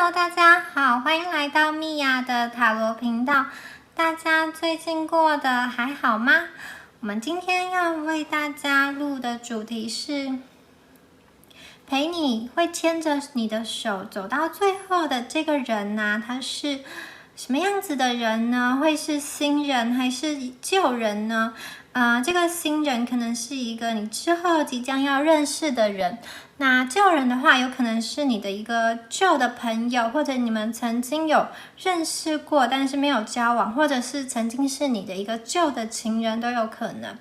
Hello， 大家好，欢迎来到米娅的塔罗频道。大家最近过得还好吗？我们今天要为大家录的主题是陪你会牵着你的手走到最后的这个人啊，他是什么样子的人呢？会是新人还是旧人呢？这个新人可能是一个你之后即将要认识的人，那旧人的话有可能是你的一个旧的朋友，或者你们曾经有认识过但是没有交往，或者是曾经是你的一个旧的情人都有可能。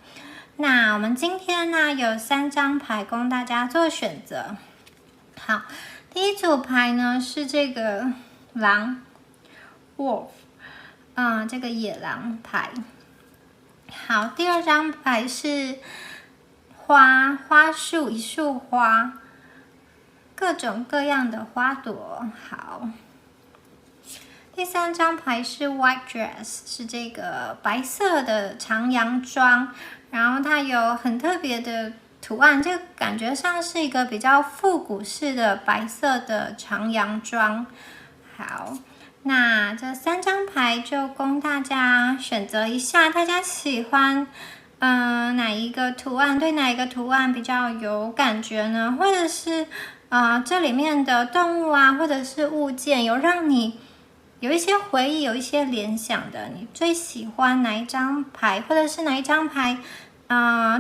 那我们今天呢有3张牌供大家做选择。好，第一组牌呢是这个狼 Wolf， 这个野狼牌。好，第二张牌是花束，一束花，各种各样的花朵。好，第3张牌是 White Dress， 是这个白色的长洋装，然后它有很特别的图案，就感觉上是一个比较复古式的白色的长洋装。好，那这3张牌就供大家选择一下，大家喜欢哪一个图案，对哪一个图案比较有感觉呢？或者是这里面的动物啊，或者是物件有让你有一些回忆，有一些联想的，你最喜欢哪一张牌，或者是哪一张牌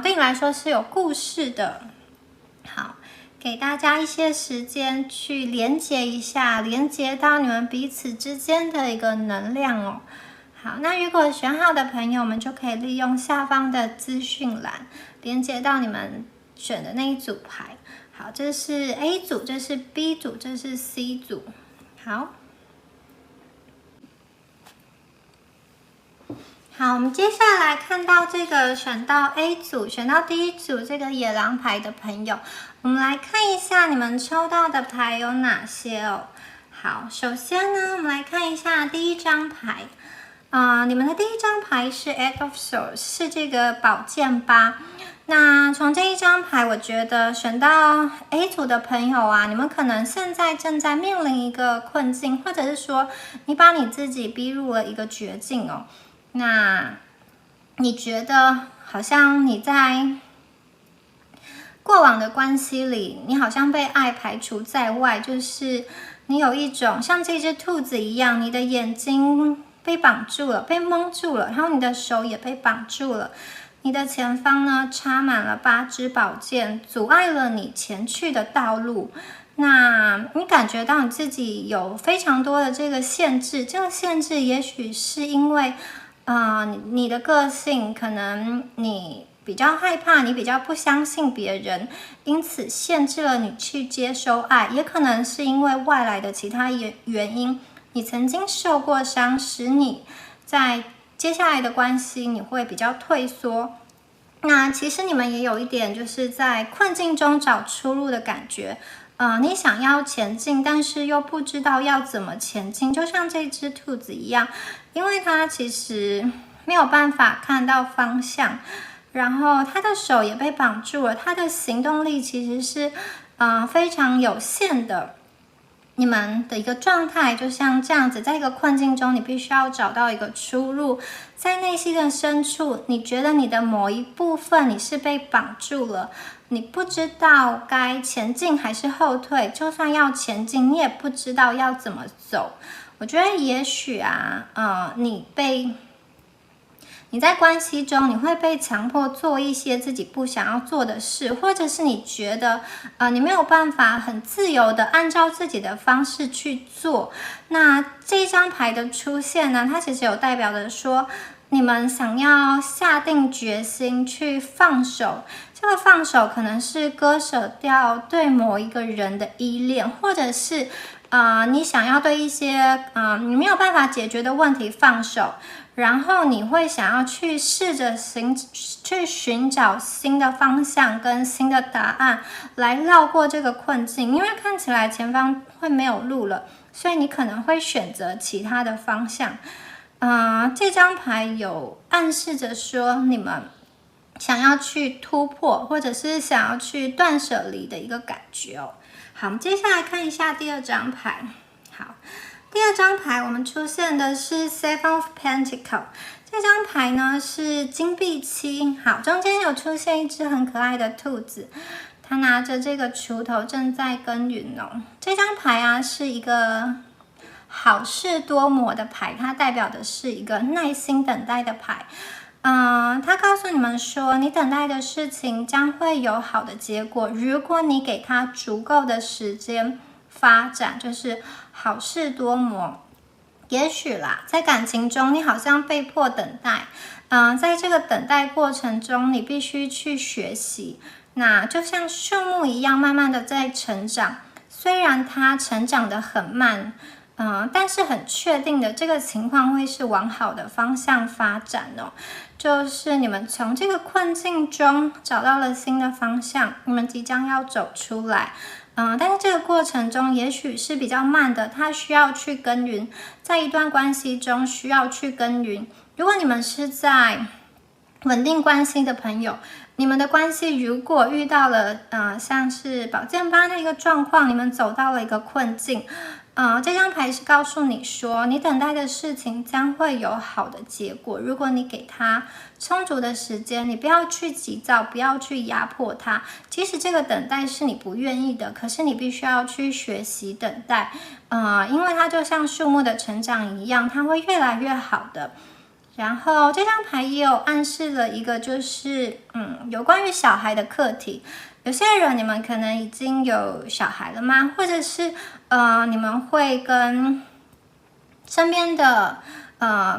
对你来说是有故事的。好，给大家一些时间去连接一下，连接到你们彼此之间的一个能量哦。好，那如果选好的朋友们就可以利用下方的资讯栏连接到你们选的那一组牌。好，这是 A 组，这是 B 组，这是 C 组。好，我们接下来看到这个选到 A 组，选到第一组这个野狼牌的朋友，我们来看一下你们抽到的牌有哪些哦。好，首先呢，我们来看一下第一张牌。你们的第一张牌是 Eight of Swords， 是这个宝剑八。那从这一张牌，我觉得选到 A 组的朋友啊，你们可能现在正在面临一个困境，或者是说你把你自己逼入了一个绝境哦。那你觉得好像你在过往的关系里，你好像被爱排除在外，就是你有一种像这只兔子一样，你的眼睛被绑住了，被蒙住了，然后你的手也被绑住了，你的前方呢插满了8支宝剑，阻碍了你前去的道路。那你感觉到你自己有非常多的这个限制，这个限制也许是因为你的个性，可能你比较害怕，你比较不相信别人，因此限制了你去接收爱，也可能是因为外来的其他原因，你曾经受过伤，使你在接下来的关系你会比较退缩。那其实你们也有一点就是在困境中找出路的感觉。你想要前进，但是又不知道要怎么前进，就像这只兔子一样，因为它其实没有办法看到方向，然后它的手也被绑住了，它的行动力其实是非常有限的。你们的一个状态就像这样子，在一个困境中，你必须要找到一个出路。在内心的深处，你觉得你的某一部分你是被绑住了，你不知道该前进还是后退，就算要前进，你也不知道要怎么走。我觉得也许你在关系中，你会被强迫做一些自己不想要做的事，或者是你觉得你没有办法很自由的按照自己的方式去做。那这一张牌的出现呢，它其实有代表的说，你们想要下定决心去放手。这个放手可能是割舍掉对某一个人的依恋，或者是你想要对一些你没有办法解决的问题放手，然后你会想要去试着去寻找新的方向跟新的答案，来绕过这个困境。因为看起来前方会没有路了，所以你可能会选择其他的方向。这张牌有暗示着说，你们想要去突破，或者是想要去断舍离的一个感觉哦。好，我们接下来看一下第2张牌。好，第二张牌我们出现的是 Seven of Pentacles， 这张牌呢是金币七。好，中间有出现一只很可爱的兔子，它拿着这个锄头正在耕耘哦。这张牌啊是一个好事多磨的牌，它代表的是一个耐心等待的牌。他告诉你们说，你等待的事情将会有好的结果，如果你给它足够的时间发展，就是好事多磨。也许啦，在感情中你好像被迫等待，在这个等待过程中，你必须去学习。那就像树木一样，慢慢的在成长，虽然它成长得很慢。但是很确定的，这个情况会是往好的方向发展哦。就是你们从这个困境中找到了新的方向，你们即将要走出来。但是这个过程中也许是比较慢的，它需要去耕耘，在一段关系中需要去耕耘。如果你们是在稳定关系的朋友，你们的关系如果遇到了像是宝剑八的一个状况，你们走到了一个困境。这张牌是告诉你说，你等待的事情将会有好的结果。如果你给他充足的时间，你不要去急躁，不要去压迫他。即使这个等待是你不愿意的，可是你必须要去学习等待。因为它就像树木的成长一样，它会越来越好的。然后这张牌也有暗示了一个，就是有关于小孩的课题。有些人你们可能已经有小孩了吗？或者是你们会跟身边的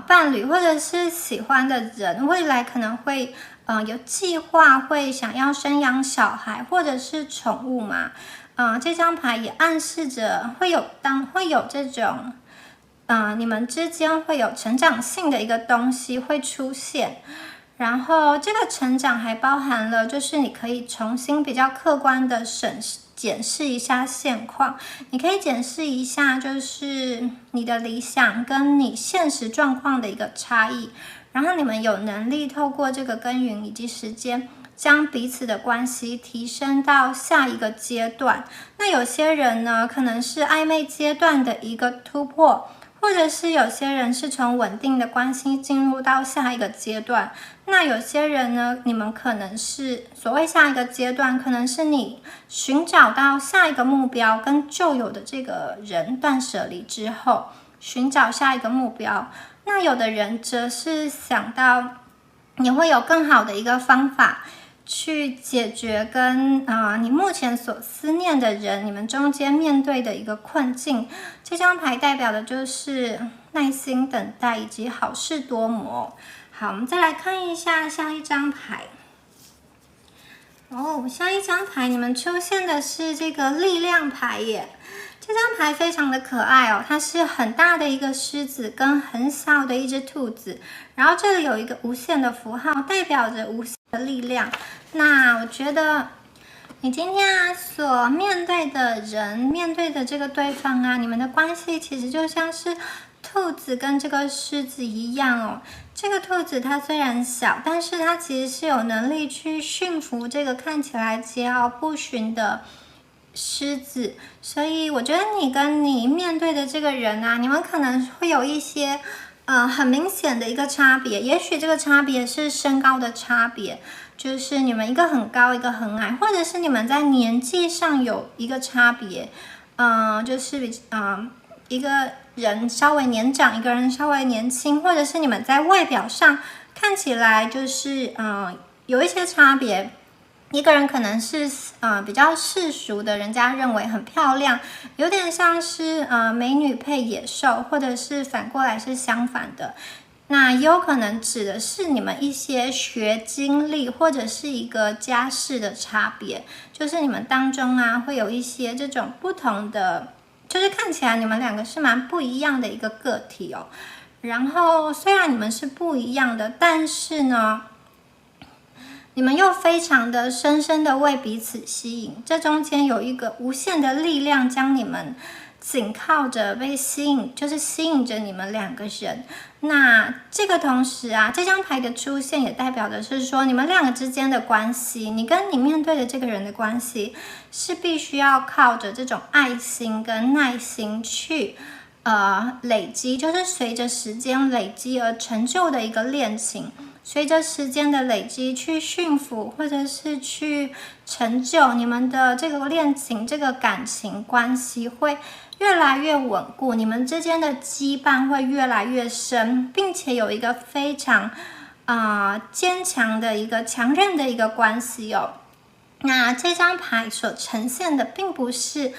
伴侣或者是喜欢的人，未来可能会有计划，会想要生养小孩或者是宠物嘛？这张牌也暗示着会有这种你们之间会有成长性的一个东西会出现。然后这个成长还包含了，就是你可以重新比较客观的检视一下现况，你可以检视一下，就是你的理想跟你现实状况的一个差异，然后你们有能力透过这个耕耘以及时间，将彼此的关系提升到下一个阶段。那有些人呢，可能是暧昧阶段的一个突破，或者是有些人是从稳定的关系进入到下一个阶段。那有些人呢，你们可能是所谓下一个阶段，可能是你寻找到下一个目标，跟旧有的这个人断舍离之后，寻找下一个目标。那有的人则是想到你会有更好的一个方法去解决跟你目前所思念的人，你们中间面对的一个困境。这张牌代表的就是耐心等待以及好事多磨。好，我们再来看一下下一张牌。下一张牌你们出现的是这个力量牌耶。这张牌非常的可爱哦，它是很大的一个狮子跟很小的一只兔子，然后这里有一个无限的符号，代表着无限的力量。那我觉得你今天所面对的人，面对的这个对方你们的关系其实就像是兔子跟这个狮子一样哦。这个兔子它虽然小，但是它其实是有能力去驯服这个看起来桀骜不驯的狮子。所以我觉得你跟你面对的这个人你们可能会有一些很明显的一个差别。也许这个差别是身高的差别，就是你们一个很高一个很矮，或者是你们在年纪上有一个差别，就是一个人稍微年长，一个人稍微年轻，或者是你们在外表上看起来就是有一些差别。一个人可能是比较世俗的，人家认为很漂亮，有点像是美女配野兽，或者是反过来是相反的。那也有可能指的是你们一些学经历，或者是一个家世的差别，就是你们当中会有一些这种不同的，就是看起来你们两个是蛮不一样的一个个体哦。然后虽然你们是不一样的，但是呢，你们又非常的深深的为彼此吸引，这中间有一个无限的力量将你们紧靠着被吸引，就是吸引着你们两个人。那这个同时啊，这张牌的出现也代表的是说，你们两个之间的关系，你跟你面对的这个人的关系，是必须要靠着这种爱心跟耐心去累积，就是随着时间累积而成就的一个恋情。随着时间的累积去驯服，或者是去成就你们的这个恋情，这个感情关系会越来越稳固，你们之间的羁绊会越来越深，并且有一个非常坚强的一个强韧的一个关系哦。那这张牌所呈现的并不是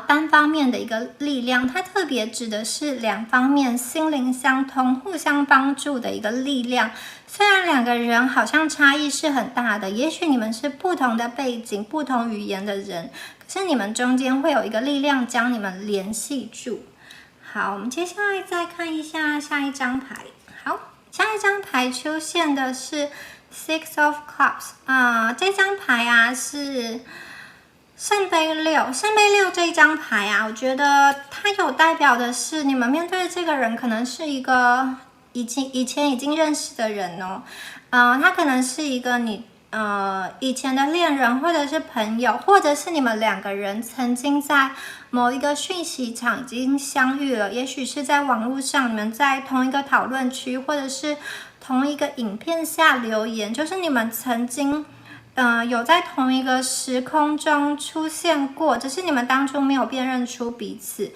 单方面的一个力量，它特别指的是两方面心灵相通、互相帮助的一个力量。虽然两个人好像差异是很大的，也许你们是不同的背景、不同语言的人，可是你们中间会有一个力量将你们联系住。好，我们接下来再看一下下一张牌。好，下一张牌出现的是 Six of Cups 这张牌啊是圣杯六。圣杯六这一张牌啊，我觉得它有代表的是你们面对的这个人可能是一个以前已经认识的人哦。他可能是一个你以前的恋人，或者是朋友，或者是你们两个人曾经在某一个讯息场已经相遇了，也许是在网络上，你们在同一个讨论区，或者是同一个影片下留言，就是你们曾经有在同一个时空中出现过，只是你们当初没有辨认出彼此。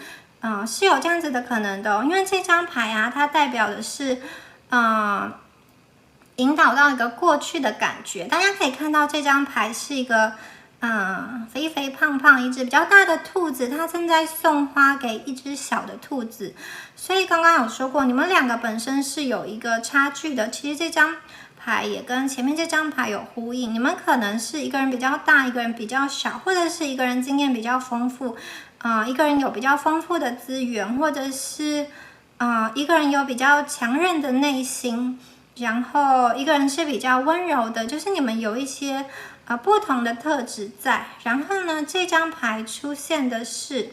是有这样子的可能的哦，因为这张牌啊，它代表的是引导到一个过去的感觉。大家可以看到这张牌是一个肥肥胖胖一只比较大的兔子，它正在送花给一只小的兔子。所以刚刚有说过，你们两个本身是有一个差距的。其实这张牌也跟前面这张牌有呼应，你们可能是一个人比较大，一个人比较小，或者是一个人经验比较丰富，一个人有比较丰富的资源，或者是一个人有比较强韧的内心，然后一个人是比较温柔的，就是你们有一些不同的特质在。然后呢，这张牌出现的是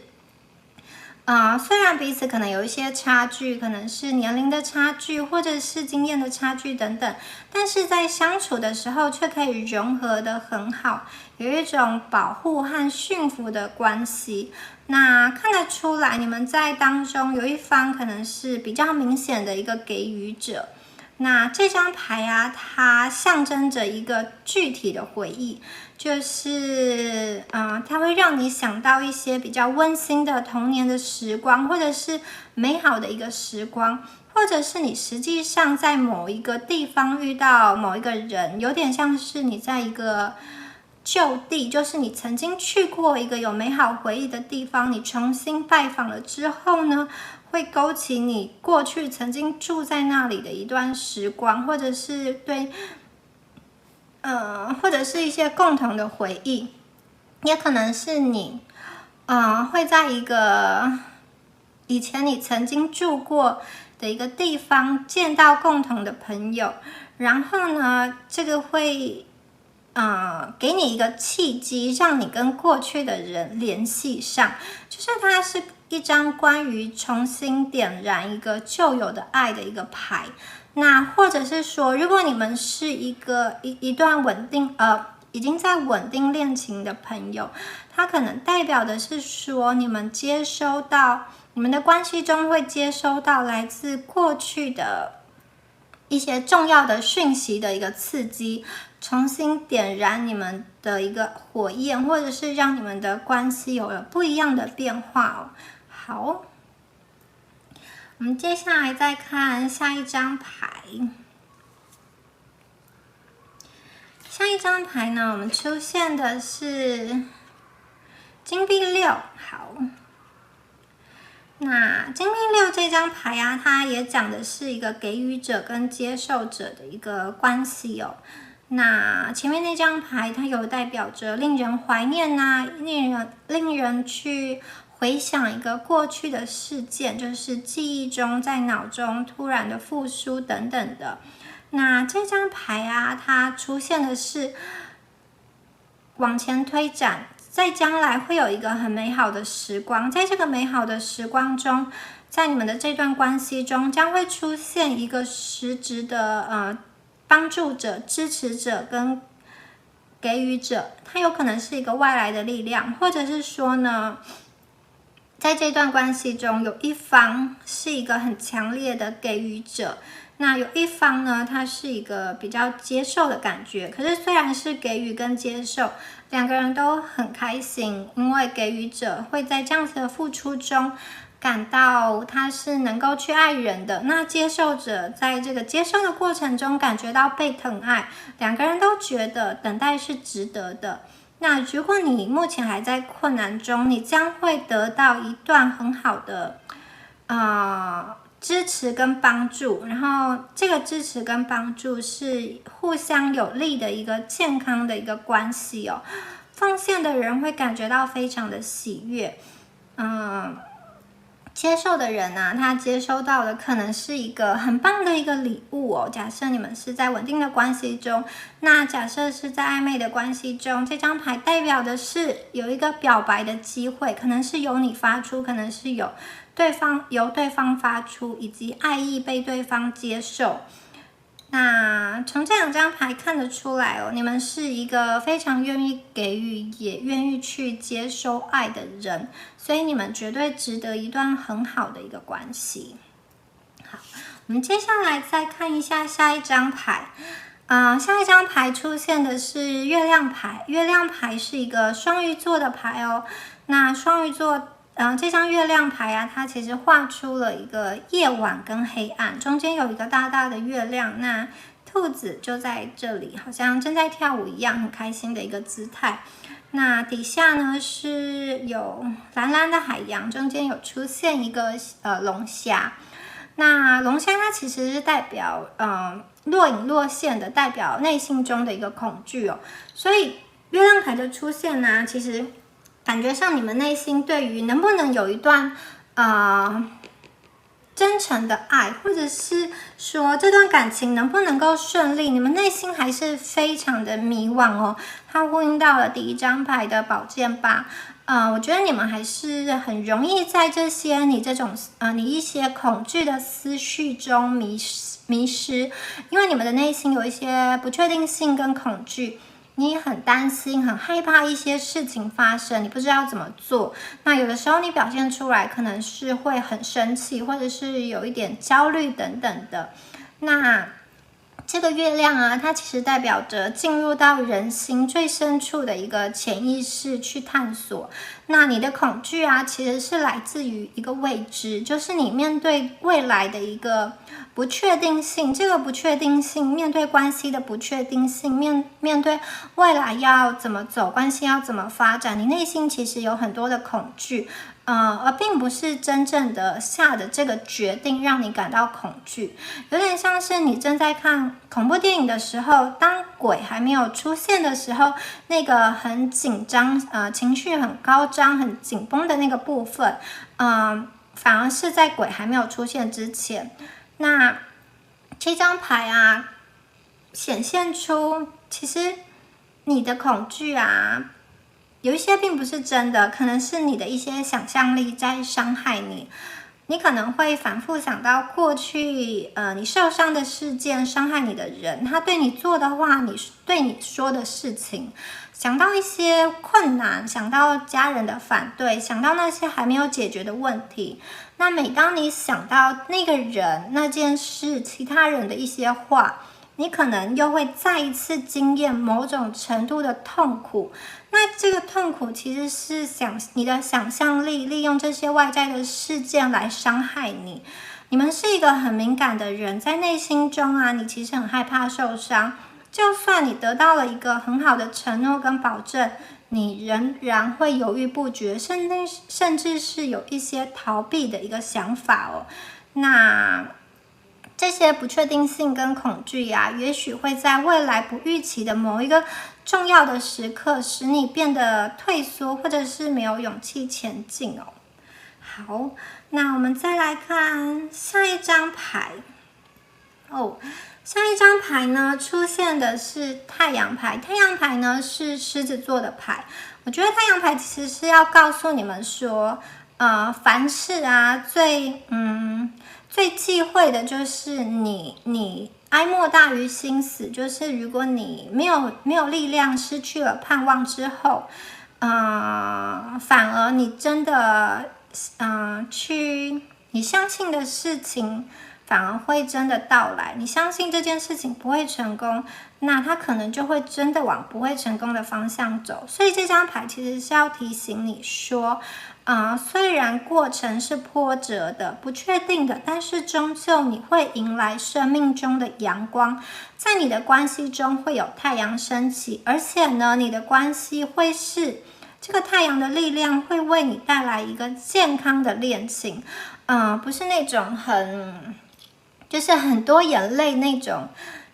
虽然彼此可能有一些差距，可能是年龄的差距，或者是经验的差距等等，但是在相处的时候却可以融合得很好，有一种保护和驯服的关系。那看得出来，你们在当中有一方可能是比较明显的一个给予者。那这张牌啊，它象征着一个具体的回忆，就是它会让你想到一些比较温馨的童年的时光，或者是美好的一个时光，或者是你实际上在某一个地方遇到某一个人，有点像是你在一个旧地，就是你曾经去过一个有美好回忆的地方，你重新拜访了之后呢，会勾起你过去曾经住在那里的一段时光，或者是或者是一些共同的回忆，也可能是你会在一个以前你曾经住过的一个地方见到共同的朋友，然后呢，这个会给你一个契机，让你跟过去的人联系上，就是它是一张关于重新点燃一个旧有的爱的一个牌。那或者是说，如果你们是一段已经在稳定恋情的朋友，它可能代表的是说，你们的关系中会接收到来自过去的一些重要的讯息的一个刺激，重新点燃你们的一个火焰，或者是让你们的关系有了不一样的变化哦。好，我们接下来再看下一张牌。下一张牌呢，我们出现的是金币六。好，那金币六这张牌啊，它也讲的是一个给予者跟接受者的一个关系哦。那前面那张牌，它有代表着令人怀念令人去回想一个过去的事件，就是记忆中在脑中突然的复苏等等的。那这张牌啊，它出现的是往前推展，在将来会有一个很美好的时光，在这个美好的时光中，在你们的这段关系中，将会出现一个实质的帮助者、支持者跟给予者，它有可能是一个外来的力量，或者是说呢，在这段关系中，有一方是一个很强烈的给予者，那有一方呢，他是一个比较接受的感觉。可是虽然是给予跟接受，两个人都很开心，因为给予者会在这样子的付出中感到他是能够去爱人的，那接受者在这个接受的过程中感觉到被疼爱，两个人都觉得等待是值得的。那如果你目前还在困难中，你将会得到一段很好的支持跟帮助，然后这个支持跟帮助是互相有利的一个健康的一个关系哦。奉献的人会感觉到非常的喜悦，接受的人啊，他接收到的可能是一个很棒的一个礼物哦。假设你们是在稳定的关系中，那假设是在暧昧的关系中，这张牌代表的是有一个表白的机会，可能是由你发出，可能是由对方发出，以及爱意被对方接受。那从这两张牌看得出来哦，你们是一个非常愿意给予，也愿意去接收爱的人，所以你们绝对值得一段很好的一个关系。好，我们接下来再看一下下一张牌。下一张牌出现的是月亮牌，月亮牌是一个双鱼座的牌哦。那双鱼座这张月亮牌啊，它其实画出了一个夜晚跟黑暗，中间有一个大大的月亮，那兔子就在这里，好像正在跳舞一样，很开心的一个姿态。那底下呢是有蓝蓝的海洋，中间有出现一个龙虾。那龙虾它其实是代表若隐若现的，代表内心中的一个恐惧哦。所以月亮牌的出现呢，其实感觉上你们内心对于能不能有一段真诚的爱，或者是说这段感情能不能够顺利，你们内心还是非常的迷惘哦。它呼应到了第一张牌的宝剑八。我觉得你们还是很容易在这些你一些恐惧的思绪中迷失，因为你们的内心有一些不确定性跟恐惧。你很担心，很害怕一些事情发生，你不知道怎么做。那有的时候你表现出来可能是会很生气，或者是有一点焦虑等等的。那这个月亮啊，它其实代表着进入到人心最深处的一个潜意识去探索。那你的恐惧啊，其实是来自于一个未知，就是你面对未来的一个不确定性。这个不确定性，面对关系的不确定性，面对未来要怎么走，关系要怎么发展，你内心其实有很多的恐惧。而并不是真正的下的这个决定让你感到恐惧，有点像是你正在看恐怖电影的时候，当鬼还没有出现的时候，那个很紧张，情绪很高涨、很紧绷的那个部分，反而是在鬼还没有出现之前。那这张牌啊，显现出其实你的恐惧啊，有一些并不是真的，可能是你的一些想象力在伤害你。你可能会反复想到过去你受伤的事件，伤害你的人，他对你做的话，你对你说的事情，想到一些困难，想到家人的反对，想到那些还没有解决的问题。那每当你想到那个人、那件事、其他人的一些话，你可能又会再一次经验某种程度的痛苦。那这个痛苦其实是你的想象力利用这些外在的事件来伤害你。你们是一个很敏感的人，在内心中啊，你其实很害怕受伤。就算你得到了一个很好的承诺跟保证，你仍然会犹豫不决，甚至是有一些逃避的一个想法哦。那这些不确定性跟恐惧啊，也许会在未来不预期的某一个重要的时刻，使你变得退缩，或者是没有勇气前进哦。好，那我们再来看下一张牌哦。下一张牌呢，出现的是太阳牌。太阳牌呢是狮子座的牌。我我觉得太阳牌其实是要告诉你们说，凡事啊，最忌讳的就是你哀莫大于心死，就是如果你没有力量，失去了盼望之后，反而你真的，你相信的事情反而会真的到来。你相信这件事情不会成功，那它可能就会真的往不会成功的方向走。所以这张牌其实是要提醒你说，虽然过程是波折的、不确定的，但是终究你会迎来生命中的阳光，在你的关系中会有太阳升起，而且呢，你的关系会是这个太阳的力量会为你带来一个健康的恋情，不是那种就是很多眼泪那种，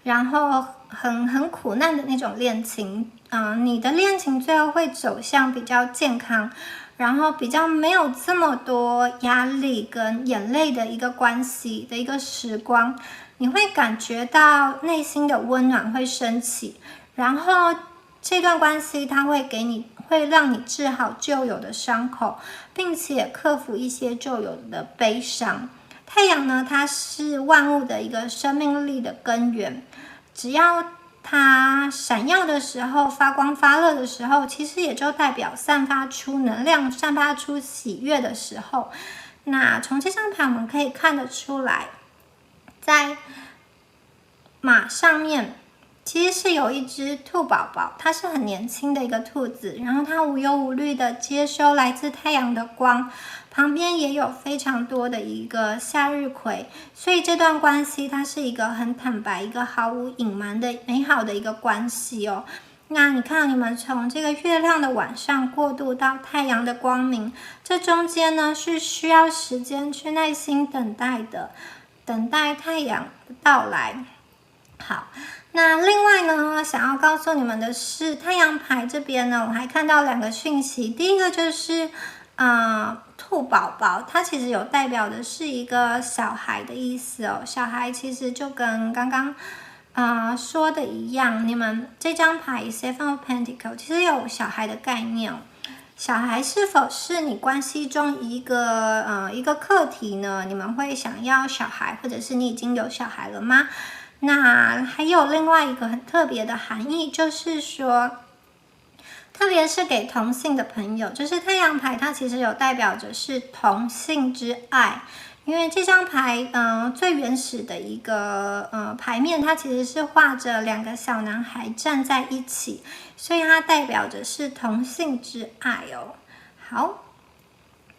然后很苦难的那种恋情，你的恋情最后会走向比较健康，然后比较没有这么多压力跟眼泪的一个关系的一个时光，你会感觉到内心的温暖会升起，然后这段关系它会让你治好旧有的伤口，并且克服一些旧有的悲伤。太阳呢，它是万物的一个生命力的根源，只要它闪耀的时候，发光发热的时候，其实也就代表散发出能量，散发出喜悦的时候。那从这张牌我们可以看得出来，在马上面其实是有一只兔宝宝，它是很年轻的一个兔子，然后它无忧无虑的接收来自太阳的光，旁边也有非常多的一个向日葵，所以这段关系它是一个很坦白、一个毫无隐瞒的美好的一个关系哦。那你看，你们从这个月亮的晚上过渡到太阳的光明，这中间呢是需要时间去耐心等待的，等待太阳的到来。好，那另外呢，想要告诉你们的是，太阳牌这边呢，我还看到2个讯息。第一个就是兔宝宝，它其实有代表的是一个小孩的意思哦。小孩其实就跟刚刚说的一样，你们这张牌 Seven of Pentacles 其实有小孩的概念哦。小孩是否是你关系中一个课题呢？你们会想要小孩，或者是你已经有小孩了吗？那还有另外一个很特别的含义，就是说，特别是给同性的朋友，就是太阳牌它其实有代表着是同性之爱，因为这张牌最原始的一个牌面，它其实是画着2个小男孩站在一起，所以它代表着是同性之爱哦。好，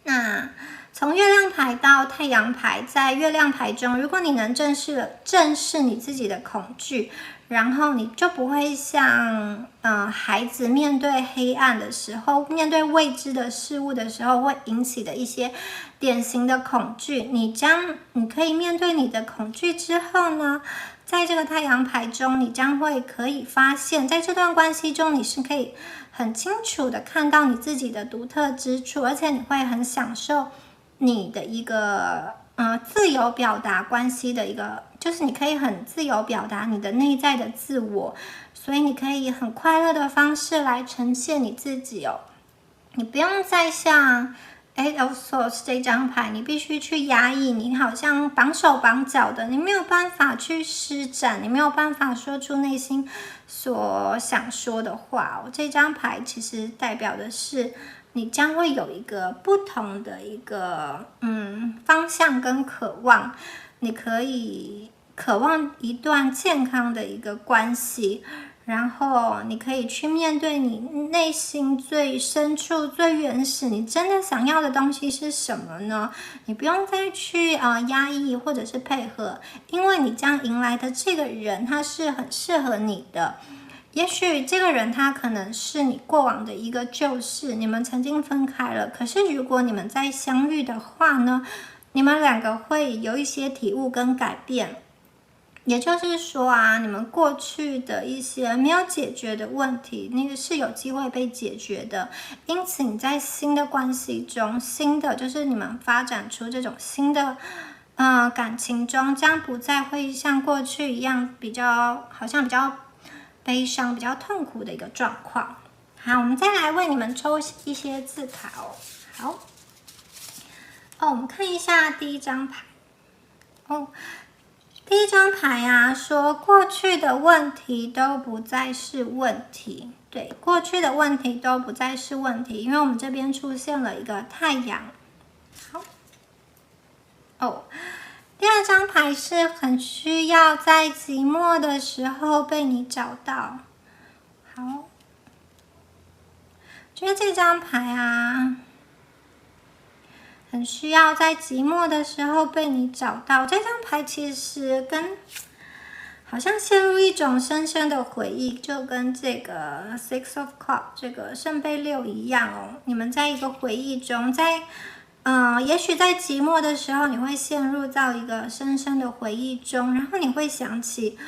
那从月亮牌到太阳牌，在月亮牌中，如果你能正视你自己的恐惧，然后你就不会像孩子面对黑暗的时候，面对未知的事物的时候会引起的一些典型的恐惧，你可以面对你的恐惧之后呢，在这个太阳牌中，你将会可以发现，在这段关系中，你是可以很清楚的看到你自己的独特之处，而且你会很享受你的一个自由表达关系的一个，就是你可以很自由表达你的内在的自我，所以你可以很快乐的方式来呈现你自己哦。你不用再像 Eight of Swords 这张牌，你必须去压抑，你好像绑手绑脚的，你没有办法去施展，你没有办法说出内心所想说的话哦。这张牌其实代表的是，你将会有一个不同的一个方向跟渴望，你可以渴望一段健康的一个关系，然后你可以去面对你内心最深处、最原始，你真的想要的东西是什么呢？你不用再去压抑或者是配合，因为你将迎来的这个人，他是很适合你的。也许这个人他可能是你过往的一个旧事，你们曾经分开了，可是如果你们再相遇的话呢，你们2个会有一些体悟跟改变。也就是说你们过去的一些没有解决的问题，那个是有机会被解决的。因此你在新的关系中，就是你们发展出这种新的感情中，将不再会像过去一样好像比较悲伤、比较痛苦的一个状况。好，我们再来为你们抽一些字卡哦。好，我们看一下第一张牌。第一张牌啊，说过去的问题都不再是问题。对，过去的问题都不再是问题，因为我们这边出现了一个太阳。好，第二张牌是很需要在寂寞的时候被你找到。好，觉得这张牌啊，很需要在寂寞的时候被你找到。这张牌其实好像陷入一种深深的回忆，就跟这个 Six of Cups 这个圣杯六一样哦。你们在一个回忆中，也许在寂寞的时候，你会陷入到一个深深的回忆中，然后你会想起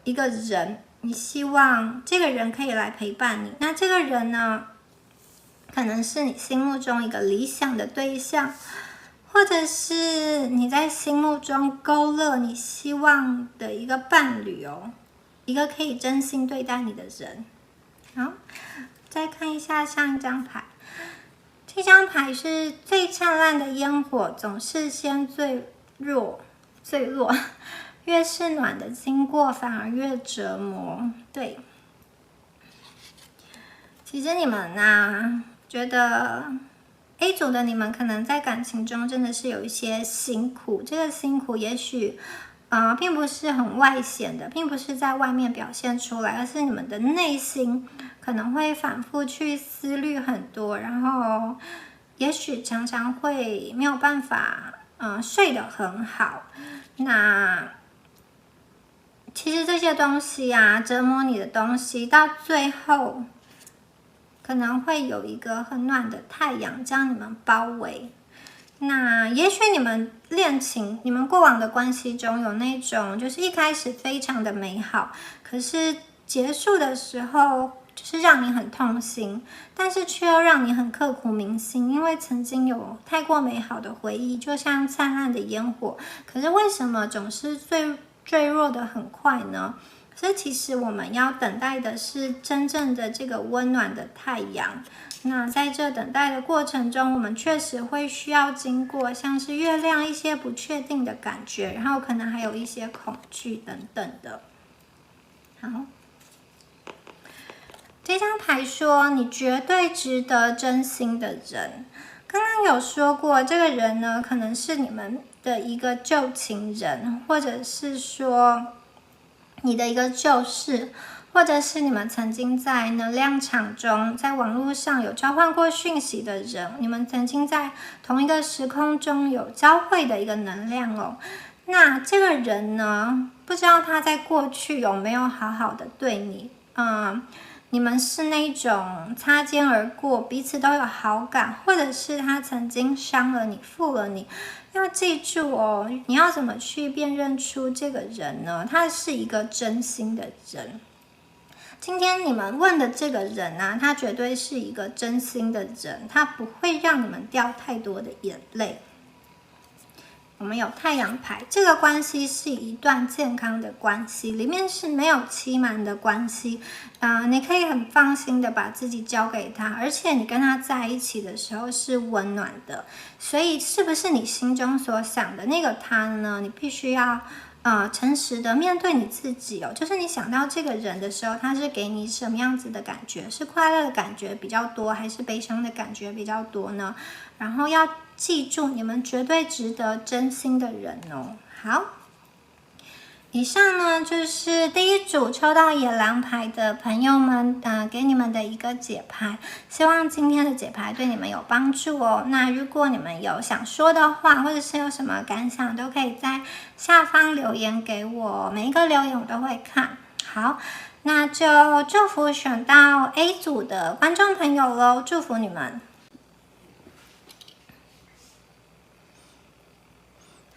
一个人，你希望这个人可以来陪伴你。那这个人呢，可能是你心目中一个理想的对象，或者是你在心目中勾勒你希望的一个伴侣哦，一个可以真心对待你的人。好，再看一下上一张牌。这张牌是最灿烂的烟火总是先坠落，越是暖的经过反而越折磨。对，其实你们啊，觉得 A 组的你们可能在感情中真的是有一些辛苦，这个辛苦也许并不是很外显的，并不是在外面表现出来，而是你们的内心可能会反复去思虑很多，然后也许常常会没有办法睡得很好。那其实这些东西啊，折磨你的东西，到最后可能会有一个很暖的太阳将你们包围。那也许你们恋情，你们过往的关系中有那种就是一开始非常的美好，可是结束的时候就是让你很痛心，但是却又让你很刻骨铭心，因为曾经有太过美好的回忆，就像灿烂的烟火，可是为什么总是坠落的很快呢？所以其实我们要等待的是真正的这个温暖的太阳。那在这等待的过程中，我们确实会需要经过像是月亮一些不确定的感觉，然后可能还有一些恐惧等等的。好，这张牌说你绝对值得真心的人。刚刚有说过，这个人呢，可能是你们的一个旧情人，或者是说你的一个旧事，或者是你们曾经在能量场中，在网络上有交换过讯息的人，你们曾经在同一个时空中有交汇的一个能量哦。那这个人呢，不知道他在过去有没有好好的对你，你们是那种擦肩而过，彼此都有好感，或者是他曾经伤了你，负了你。要记住哦，你要怎么去辨认出这个人呢？他是一个真心的人。今天你们问的这个人啊，他绝对是一个真心的人，他不会让你们掉太多的眼泪。我们有太阳牌，这个关系是一段健康的关系，里面是没有欺瞒的关系。你可以很放心的把自己交给他，而且你跟他在一起的时候是温暖的。所以是不是你心中所想的那个他呢？你必须要诚实的面对你自己哦。就是你想到这个人的时候，他是给你什么样子的感觉？是快乐的感觉比较多，还是悲伤的感觉比较多呢？然后要记住，你们绝对值得真心的人哦。好，以上呢就是第一组抽到野狼牌的朋友们，给你们的一个解牌。希望今天的解牌对你们有帮助哦。那如果你们有想说的话，或者是有什么感想，都可以在下方留言给我，每一个留言我都会看。好，那就祝福选到 A 组的观众朋友咯，祝福你们。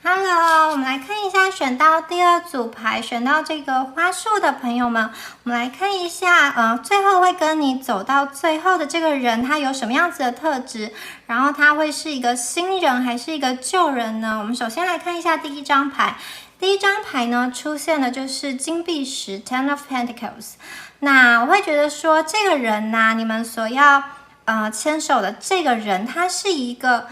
Hello， 我们来看一下选到第二组牌，选到这个花束的朋友们，我们来看一下，最后会跟你走到最后的这个人，他有什么样子的特质？然后他会是一个新人还是一个旧人呢？我们首先来看一下第一张牌。第一张牌呢出现的就是金币石 Ten of Pentacles。那我会觉得说，这个人呢、你们所要牵手的这个人，他是一个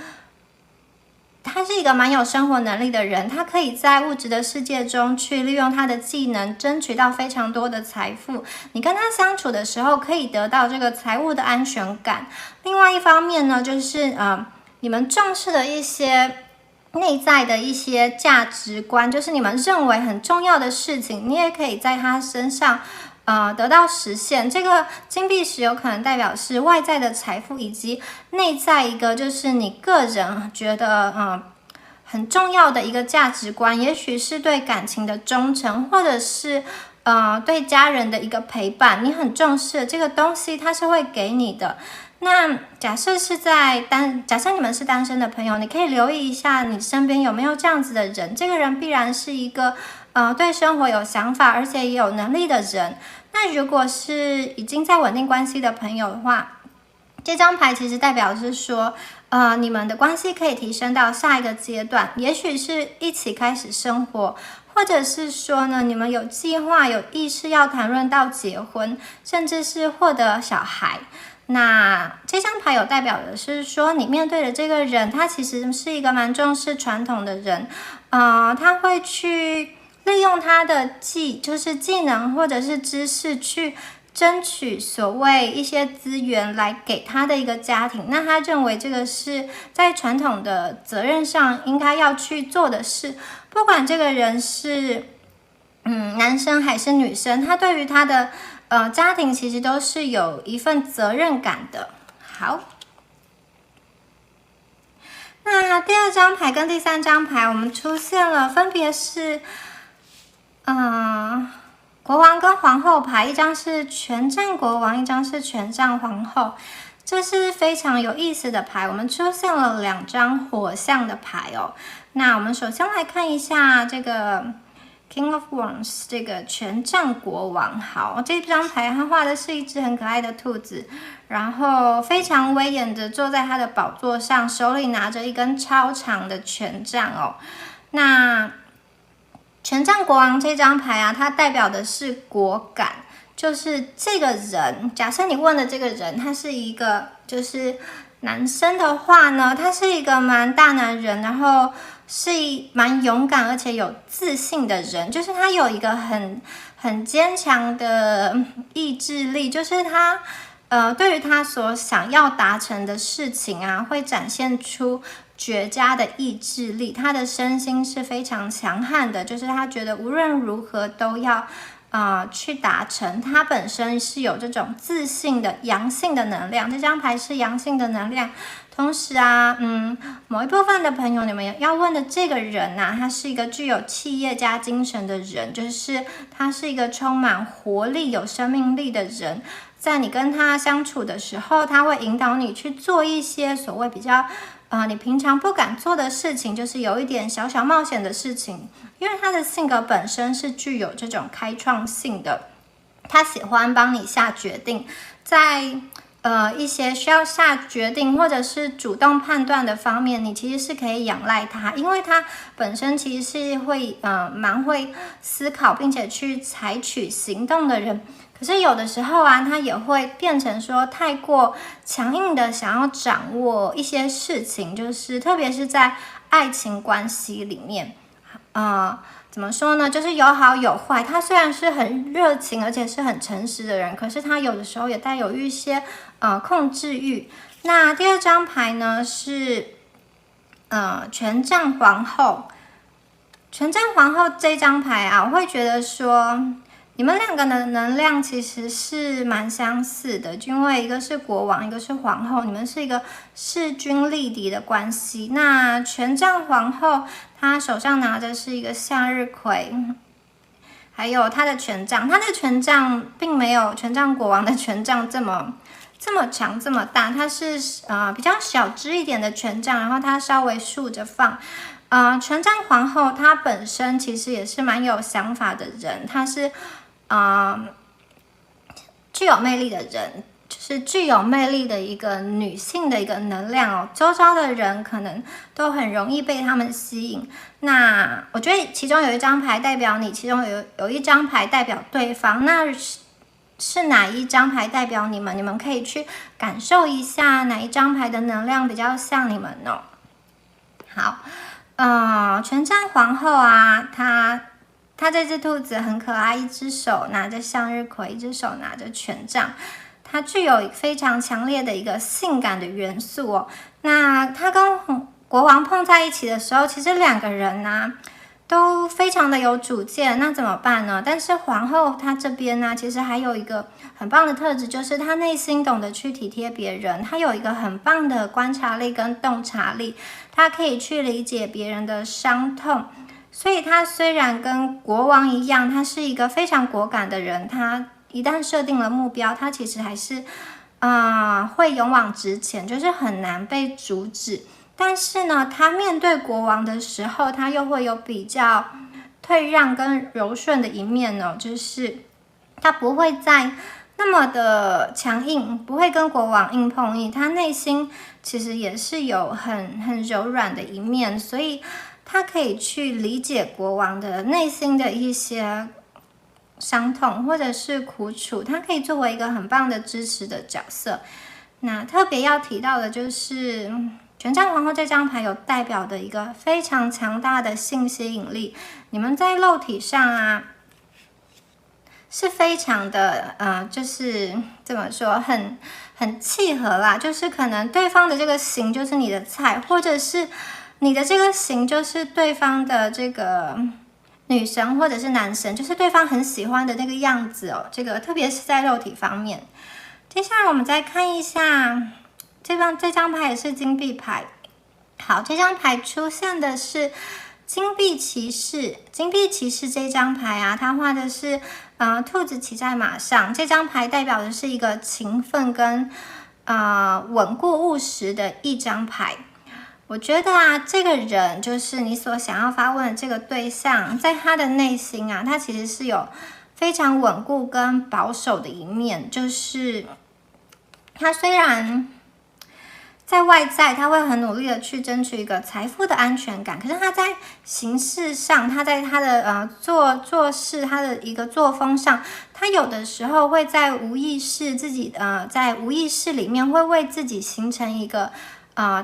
蛮有生活能力的人，他可以在物质的世界中去利用他的技能，争取到非常多的财富。你跟他相处的时候，可以得到这个财务的安全感。另外一方面呢，就是你们重视的一些内在的一些价值观，就是你们认为很重要的事情，你也可以在他身上得到实现。这个金币石有可能代表是外在的财富，以及内在一个就是你个人觉得很重要的一个价值观，也许是对感情的忠诚，或者是对家人的一个陪伴，你很重视的这个东西，它是会给你的。那假设你们是单身的朋友，你可以留意一下你身边有没有这样子的人。这个人必然是一个对生活有想法，而且也有能力的人。那如果是已经在稳定关系的朋友的话，这张牌其实代表是说你们的关系可以提升到下一个阶段，也许是一起开始生活，或者是说呢，你们有计划有意识要谈论到结婚，甚至是获得小孩。那这张牌有代表的是说，你面对的这个人，他其实是一个蛮重视传统的人，他会去利用他的技能或者是知识去争取所谓一些资源来给他的一个家庭。那他认为这个是在传统的责任上应该要去做的事，不管这个人是男生还是女生，他对于他的家庭其实都是有一份责任感的。好，那第二张牌跟第三张牌我们出现了，分别是国王跟皇后牌，一张是权杖国王，一张是权杖皇后。这是非常有意思的牌，我们出现了2张火象的牌哦。那我们首先来看一下这个King of Wands， 这个权杖国王。好，这张牌他画的是一只很可爱的兔子，然后非常威严的坐在他的宝座上，手里拿着一根超长的权杖哦。那权杖国王这张牌啊，它代表的是果敢，就是这个人，假设你问的这个人，他是一个就是男生的话呢，他是一个蛮大男人，然后是蛮勇敢而且有自信的人，就是他有一个很坚强的意志力，就是他对于他所想要达成的事情啊，会展现出绝佳的意志力。他的身心是非常强悍的，就是他觉得无论如何都要去达成。他本身是有这种自信的阳性的能量，这张牌是阳性的能量。同时啊，某一部分的朋友，你们要问的这个人啊，他是一个具有企业家精神的人，就是他是一个充满活力、有生命力的人。在你跟他相处的时候，他会引导你去做一些所谓比较你平常不敢做的事情，就是有一点小小冒险的事情。因为他的性格本身是具有这种开创性的，他喜欢帮你下决定，在一些需要下决定或者是主动判断的方面，你其实是可以仰赖他，因为他本身其实是会蛮会思考并且去采取行动的人。可是有的时候啊，他也会变成说太过强硬的想要掌握一些事情，就是特别是在爱情关系里面，怎么说呢？就是有好有坏。他虽然是很热情而且是很诚实的人，可是他有的时候也带有一些控制欲。那第二张牌呢是权杖皇后。权杖皇后这张牌啊，我会觉得说，你们两个的能量其实是蛮相似的，因为一个是国王，一个是皇后，你们是一个势均力敌的关系。那权杖皇后，她手上拿的是一个向日葵，还有她的权杖，她的权杖并没有权杖国王的权杖这么长这么大，它是比较小只一点的权杖，然后它稍微竖着放。权杖皇后她本身其实也是蛮有想法的人，她是具有魅力的人，就是具有魅力的一个女性的一个能量哦。周遭的人可能都很容易被他们吸引。那我觉得其中有一张牌代表你，其中有一张牌代表对方。那是哪一张牌代表你们，你们可以去感受一下哪一张牌的能量比较像你们哦。好，权杖皇后啊，她这只兔子很可爱，一只手拿着向日葵，一只手拿着权杖，它具有非常强烈的一个性感的元素哦。那它跟国王碰在一起的时候，其实两个人啊都非常的有主见，那怎么办呢？但是皇后她这边呢，其实还有一个很棒的特质，就是她内心懂得去体贴别人，她有一个很棒的观察力跟洞察力，她可以去理解别人的伤痛。所以她虽然跟国王一样，她是一个非常果敢的人，她一旦设定了目标，她其实还是会勇往直前，就是很难被阻止。但是呢，他面对国王的时候，他又会有比较退让跟柔顺的一面哦，就是他不会再那么的强硬，不会跟国王硬碰硬，他内心其实也是有很柔软的一面，所以他可以去理解国王的内心的一些伤痛或者是苦楚，他可以作为一个很棒的支持的角色。那特别要提到的就是权杖皇后这张牌有代表的一个非常强大的性吸引力，你们在肉体上啊是非常的就是怎么说，很契合啦，就是可能对方的这个型就是你的菜，或者是你的这个型就是对方的这个女神或者是男神，就是对方很喜欢的那个样子哦。这个特别是在肉体方面。接下来我们再看一下。这张牌也是金币牌。好，这张牌出现的是金币骑士。金币骑士这张牌啊，它画的是兔子骑在马上。这张牌代表的是一个勤奋跟稳固务实的一张牌。我觉得啊，这个人就是你所想要发问的这个对象，在他的内心啊，他其实是有非常稳固跟保守的一面，就是他虽然在外在他会很努力的去争取一个财富的安全感，可是他在形式上，他在他的做事，他的一个作风上，他有的时候会在无意识在无意识里面会为自己形成一个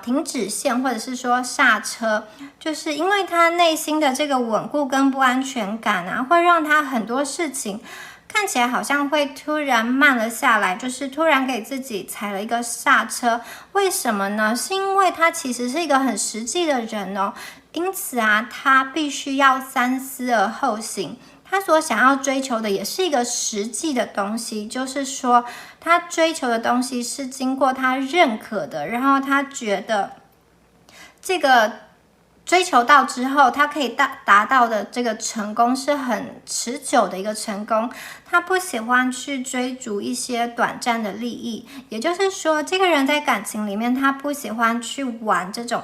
停止线，或者是说刹车，就是因为他内心的这个稳固跟不安全感啊，会让他很多事情看起来好像会突然慢了下来，就是突然给自己踩了一个刹车。为什么呢？是因为他其实是一个很实际的人哦，因此啊，他必须要三思而后行。他所想要追求的也是一个实际的东西，就是说他追求的东西是经过他认可的，然后他觉得这个追求到之后，他可以达到的这个成功是很持久的一个成功。他不喜欢去追逐一些短暂的利益，也就是说，这个人在感情里面，他不喜欢去玩这种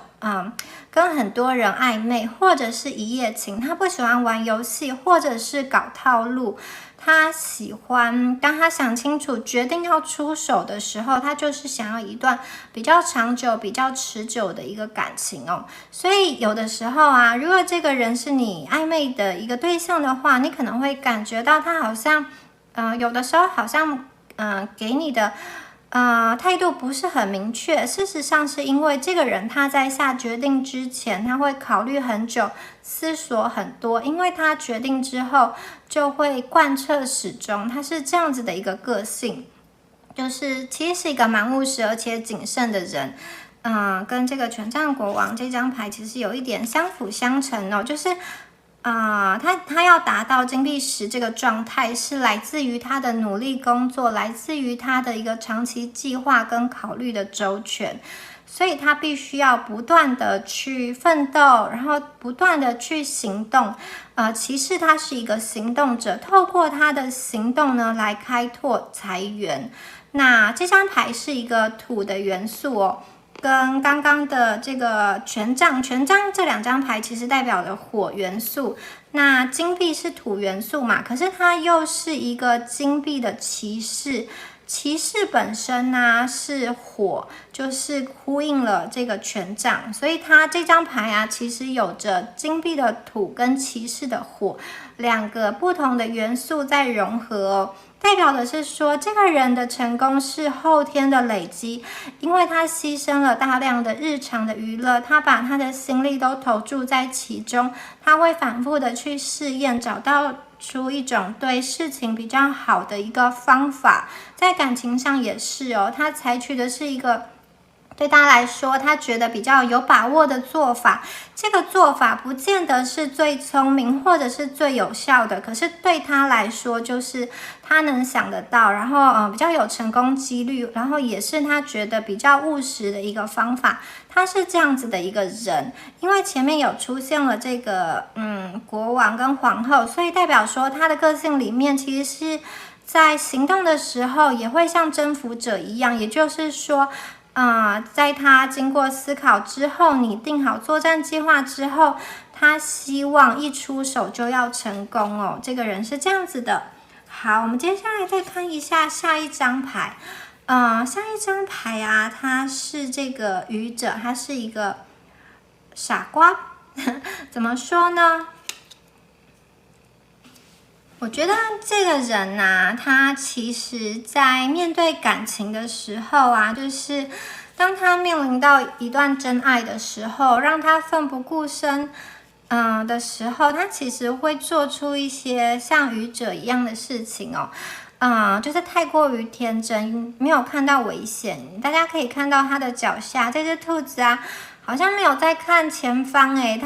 跟很多人暧昧或者是一夜情，他不喜欢玩游戏或者是搞套路。他喜欢当他想清楚决定要出手的时候，他就是想要一段比较长久比较持久的一个感情哦。所以有的时候啊，如果这个人是你暧昧的一个对象的话，你可能会感觉到他好像有的时候好像给你的态度不是很明确。事实上是因为这个人他在下决定之前，他会考虑很久，思索很多，因为他决定之后就会贯彻始终，他是这样子的一个个性，就是其实是一个蛮务实而且谨慎的人。跟这个权杖国王这张牌其实有一点相辅相成哦，就是他要达到金币10这个状态，是来自于他的努力工作，来自于他的一个长期计划跟考虑的周全，所以他必须要不断的去奋斗，然后不断的去行动。骑士他是一个行动者，透过他的行动呢来开拓财源。那这张牌是一个土的元素哦。跟刚刚的这个权杖这两张牌其实代表了火元素，那金币是土元素嘛，可是它又是一个金币的骑士，骑士本身呢是火，就是呼应了这个权杖，所以它这张牌啊，其实有着金币的土跟骑士的火两个不同的元素在融合哦。代表的是说，这个人的成功是后天的累积，因为他牺牲了大量的日常的娱乐，他把他的心力都投注在其中，他会反复的去试验，找到出一种对事情比较好的一个方法。在感情上也是哦，他采取的是一个对他来说，他觉得比较有把握的做法，这个做法不见得是最聪明或者是最有效的，可是对他来说，就是他能想得到，然后比较有成功几率，然后也是他觉得比较务实的一个方法。他是这样子的一个人，因为前面有出现了这个国王跟皇后，所以代表说他的个性里面其实是在行动的时候也会像征服者一样，也就是说在他经过思考之后，拟定好作战计划之后，他希望一出手就要成功哦。这个人是这样子的。好，我们接下来再看一下下一张牌。下一张牌啊，它是这个愚者，他是一个傻瓜。怎么说呢？我觉得这个人啊，他其实在面对感情的时候啊，就是当他面临到一段真爱的时候，让他奋不顾身的时候，他其实会做出一些像愚者一样的事情哦。就是太过于天真，没有看到危险。大家可以看到他的脚下这只兔子啊，好像没有在看前方诶，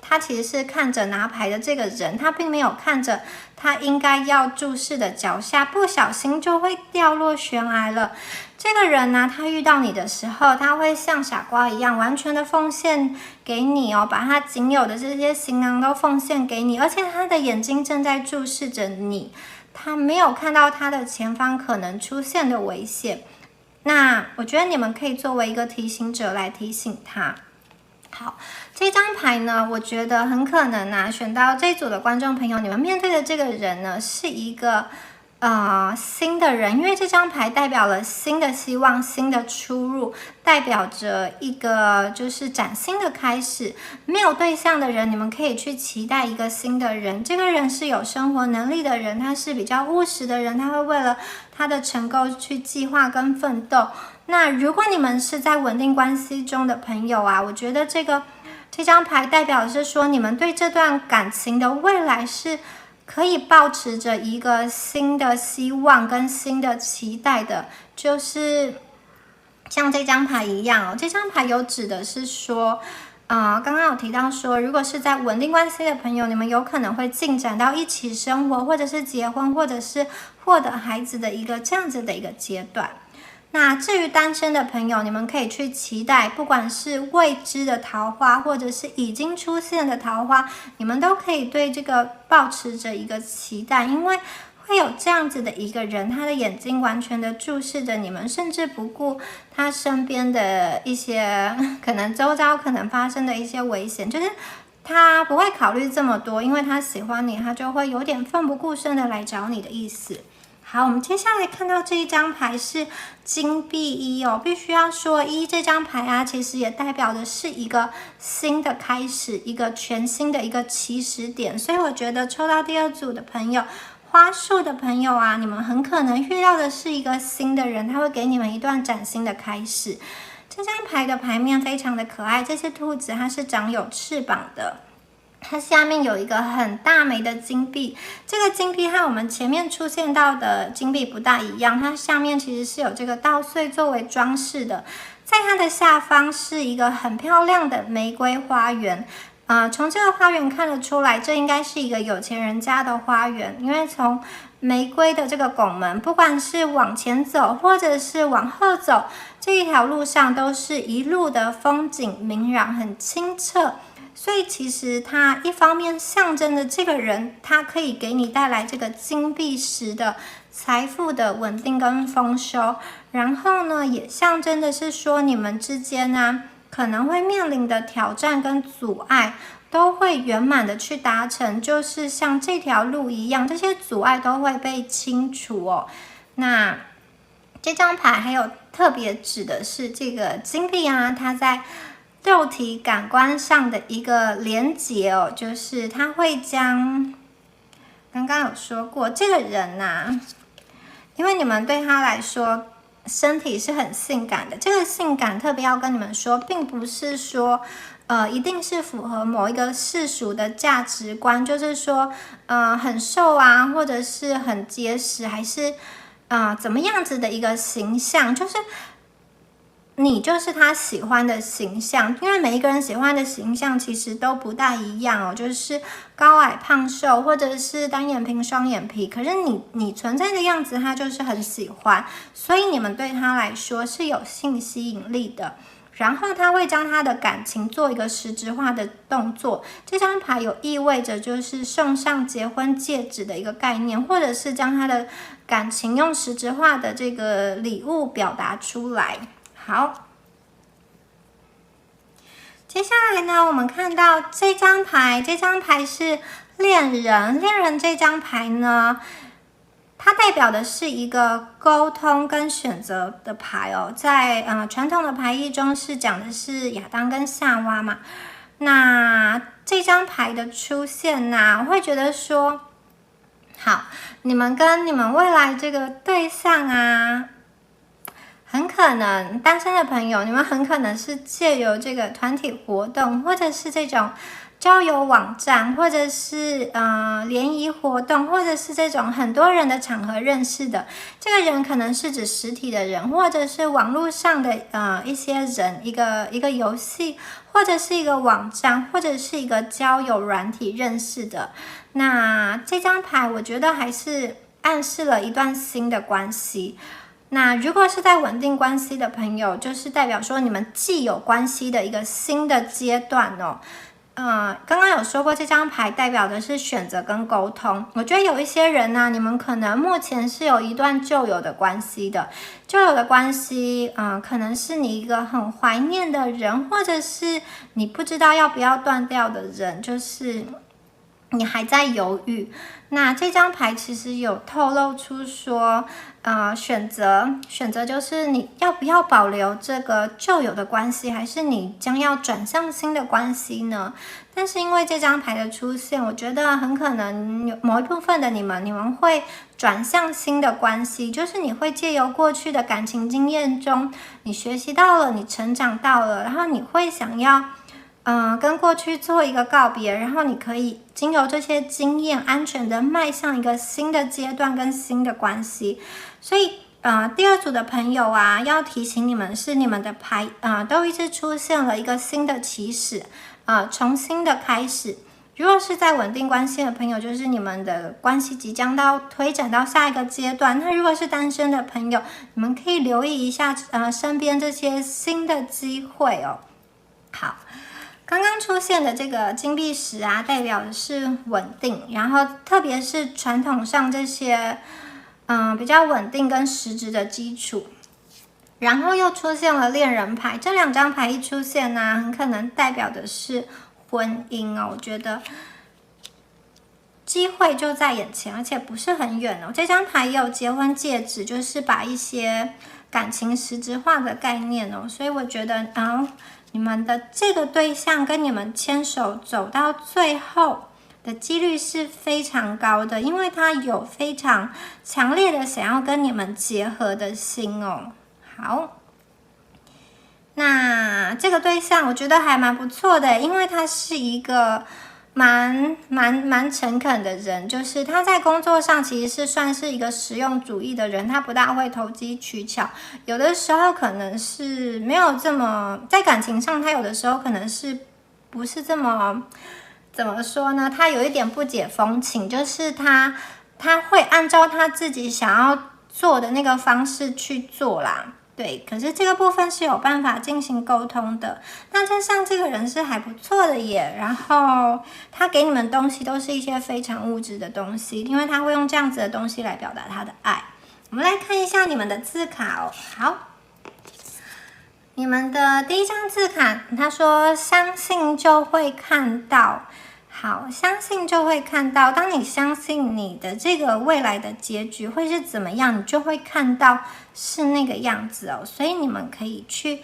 他其实是看着拿牌的这个人，他并没有看着他应该要注视的脚下，不小心就会掉落悬崖了。这个人呢，他遇到你的时候，他会像傻瓜一样完全的奉献给你哦，把他仅有的这些行囊都奉献给你，而且他的眼睛正在注视着你，他没有看到他的前方可能出现的危险。那我觉得你们可以作为一个提醒者来提醒他。好，这张牌呢，我觉得很可能啊，选到这组的观众朋友，你们面对的这个人呢，是一个新的人，因为这张牌代表了新的希望、新的出入，代表着一个就是崭新的开始。没有对象的人，你们可以去期待一个新的人。这个人是有生活能力的人，他是比较务实的人，他会为了他的成功去计划跟奋斗。那如果你们是在稳定关系中的朋友啊，我觉得这张牌代表的是说，你们对这段感情的未来是可以抱持着一个新的希望跟新的期待的，就是像这张牌一样哦。这张牌有指的是说，刚刚有提到说，如果是在稳定关系的朋友，你们有可能会进展到一起生活，或者是结婚，或者是获得孩子的一个这样子的一个阶段。那至于单身的朋友，你们可以去期待，不管是未知的桃花，或者是已经出现的桃花，你们都可以对这个抱持着一个期待，因为会有这样子的一个人，他的眼睛完全的注视着你们，甚至不顾他身边的一些可能周遭可能发生的一些危险，就是他不会考虑这么多，因为他喜欢你，他就会有点奋不顾身的来找你的意思。好，我们接下来看到这一张牌是金币一哦，必须要说一这张牌啊，其实也代表的是一个新的开始，一个全新的一个起始点，所以我觉得抽到第二组的朋友，花束的朋友啊，你们很可能遇到的是一个新的人，他会给你们一段崭新的开始。这张牌的牌面非常的可爱，这只兔子它是长有翅膀的。它下面有一个很大枚的金币，这个金币和我们前面出现到的金币不大一样，它下面其实是有这个稻穗作为装饰的，在它的下方是一个很漂亮的玫瑰花园。从这个花园看得出来，这应该是一个有钱人家的花园，因为从玫瑰的这个拱门，不管是往前走或者是往后走，这一条路上都是一路的风景明朗，很清澈。所以其实它一方面象征的这个人，他可以给你带来这个金币石的财富的稳定跟丰收，然后呢，也象征的是说你们之间呢，可能会面临的挑战跟阻碍都会圆满的去达成，就是像这条路一样，这些阻碍都会被清除哦。那这张牌还有特别指的是这个金币啊，它在肉体感官上的一个连结哦，就是它会将刚刚有说过这个人啊，因为你们对他来说身体是很性感的，这个性感特别要跟你们说，并不是说一定是符合某一个世俗的价值观，就是说很瘦啊，或者是很结实，还是怎么样子的一个形象，就是你就是他喜欢的形象，因为每一个人喜欢的形象其实都不大一样哦，就是高矮胖瘦，或者是单眼皮双眼皮，可是你存在的样子他就是很喜欢，所以你们对他来说是有性吸引力的，然后他会将他的感情做一个实质化的动作，这张牌有意味着就是送上结婚戒指的一个概念，或者是将他的感情用实质化的这个礼物表达出来。好，接下来呢，我们看到这张牌，这张牌是恋人。恋人这张牌呢，它代表的是一个沟通跟选择的牌哦。在传统的牌意中是讲的是亚当跟夏娃嘛。那这张牌的出现呢，我会觉得说，好，你们跟你们未来这个对象啊。很可能单身的朋友，你们很可能是借由这个团体活动，或者是这种交友网站，或者是联谊活动，或者是这种很多人的场合认识的。这个人可能是指实体的人，或者是网络上的一些人，一个游戏，或者是一个网站，或者是一个交友软体认识的。那这张牌我觉得还是暗示了一段新的关系。那如果是在稳定关系的朋友，就是代表说你们既有关系的一个新的阶段哦。刚刚有说过这张牌代表的是选择跟沟通。我觉得有一些人呢，你们可能目前是有一段旧有的关系的，旧有的关系，可能是你一个很怀念的人，或者是你不知道要不要断掉的人，就是你还在犹豫。那这张牌其实有透露出说，选择就是你要不要保留这个旧有的关系，还是你将要转向新的关系呢？但是因为这张牌的出现，我觉得很可能有某一部分的你们会转向新的关系，就是你会借由过去的感情经验中，你学习到了，你成长到了，然后你会想要跟过去做一个告别，然后你可以经由这些经验，安全的迈向一个新的阶段跟新的关系。所以第二组的朋友啊，要提醒你们是你们的牌都一直出现了一个新的起始，重新的开始。如果是在稳定关系的朋友，就是你们的关系即将推展到下一个阶段。那如果是单身的朋友，你们可以留意一下身边这些新的机会哦。好。刚刚出现的这个金币石啊，代表的是稳定，然后特别是传统上这些比较稳定跟实质的基础。然后又出现了恋人牌，这两张牌一出现呢，很可能代表的是婚姻哦。我觉得机会就在眼前，而且不是很远哦。这张牌也有结婚戒指，就是把一些感情实质化的概念哦。所以我觉得你们的这个对象跟你们牵手走到最后的几率是非常高的，因为他有非常强烈的想要跟你们结合的心哦。好，那这个对象我觉得还蛮不错的，因为他是一个蛮诚恳的人，就是他在工作上其实是算是一个实用主义的人，他不大会投机取巧，有的时候可能是没有这么在感情上，他有的时候可能是不是这么怎么说呢？他有一点不解风情，就是他会按照他自己想要做的那个方式去做啦。对，可是这个部分是有办法进行沟通的。那加上这个人是还不错的耶，然后他给你们东西都是一些非常物质的东西，因为他会用这样子的东西来表达他的爱。我们来看一下你们的字卡哦。好，你们的第一张字卡，他说相信就会看到。好，相信就会看到。当你相信你的这个未来的结局会是怎么样，你就会看到是那个样子哦。所以你们可以去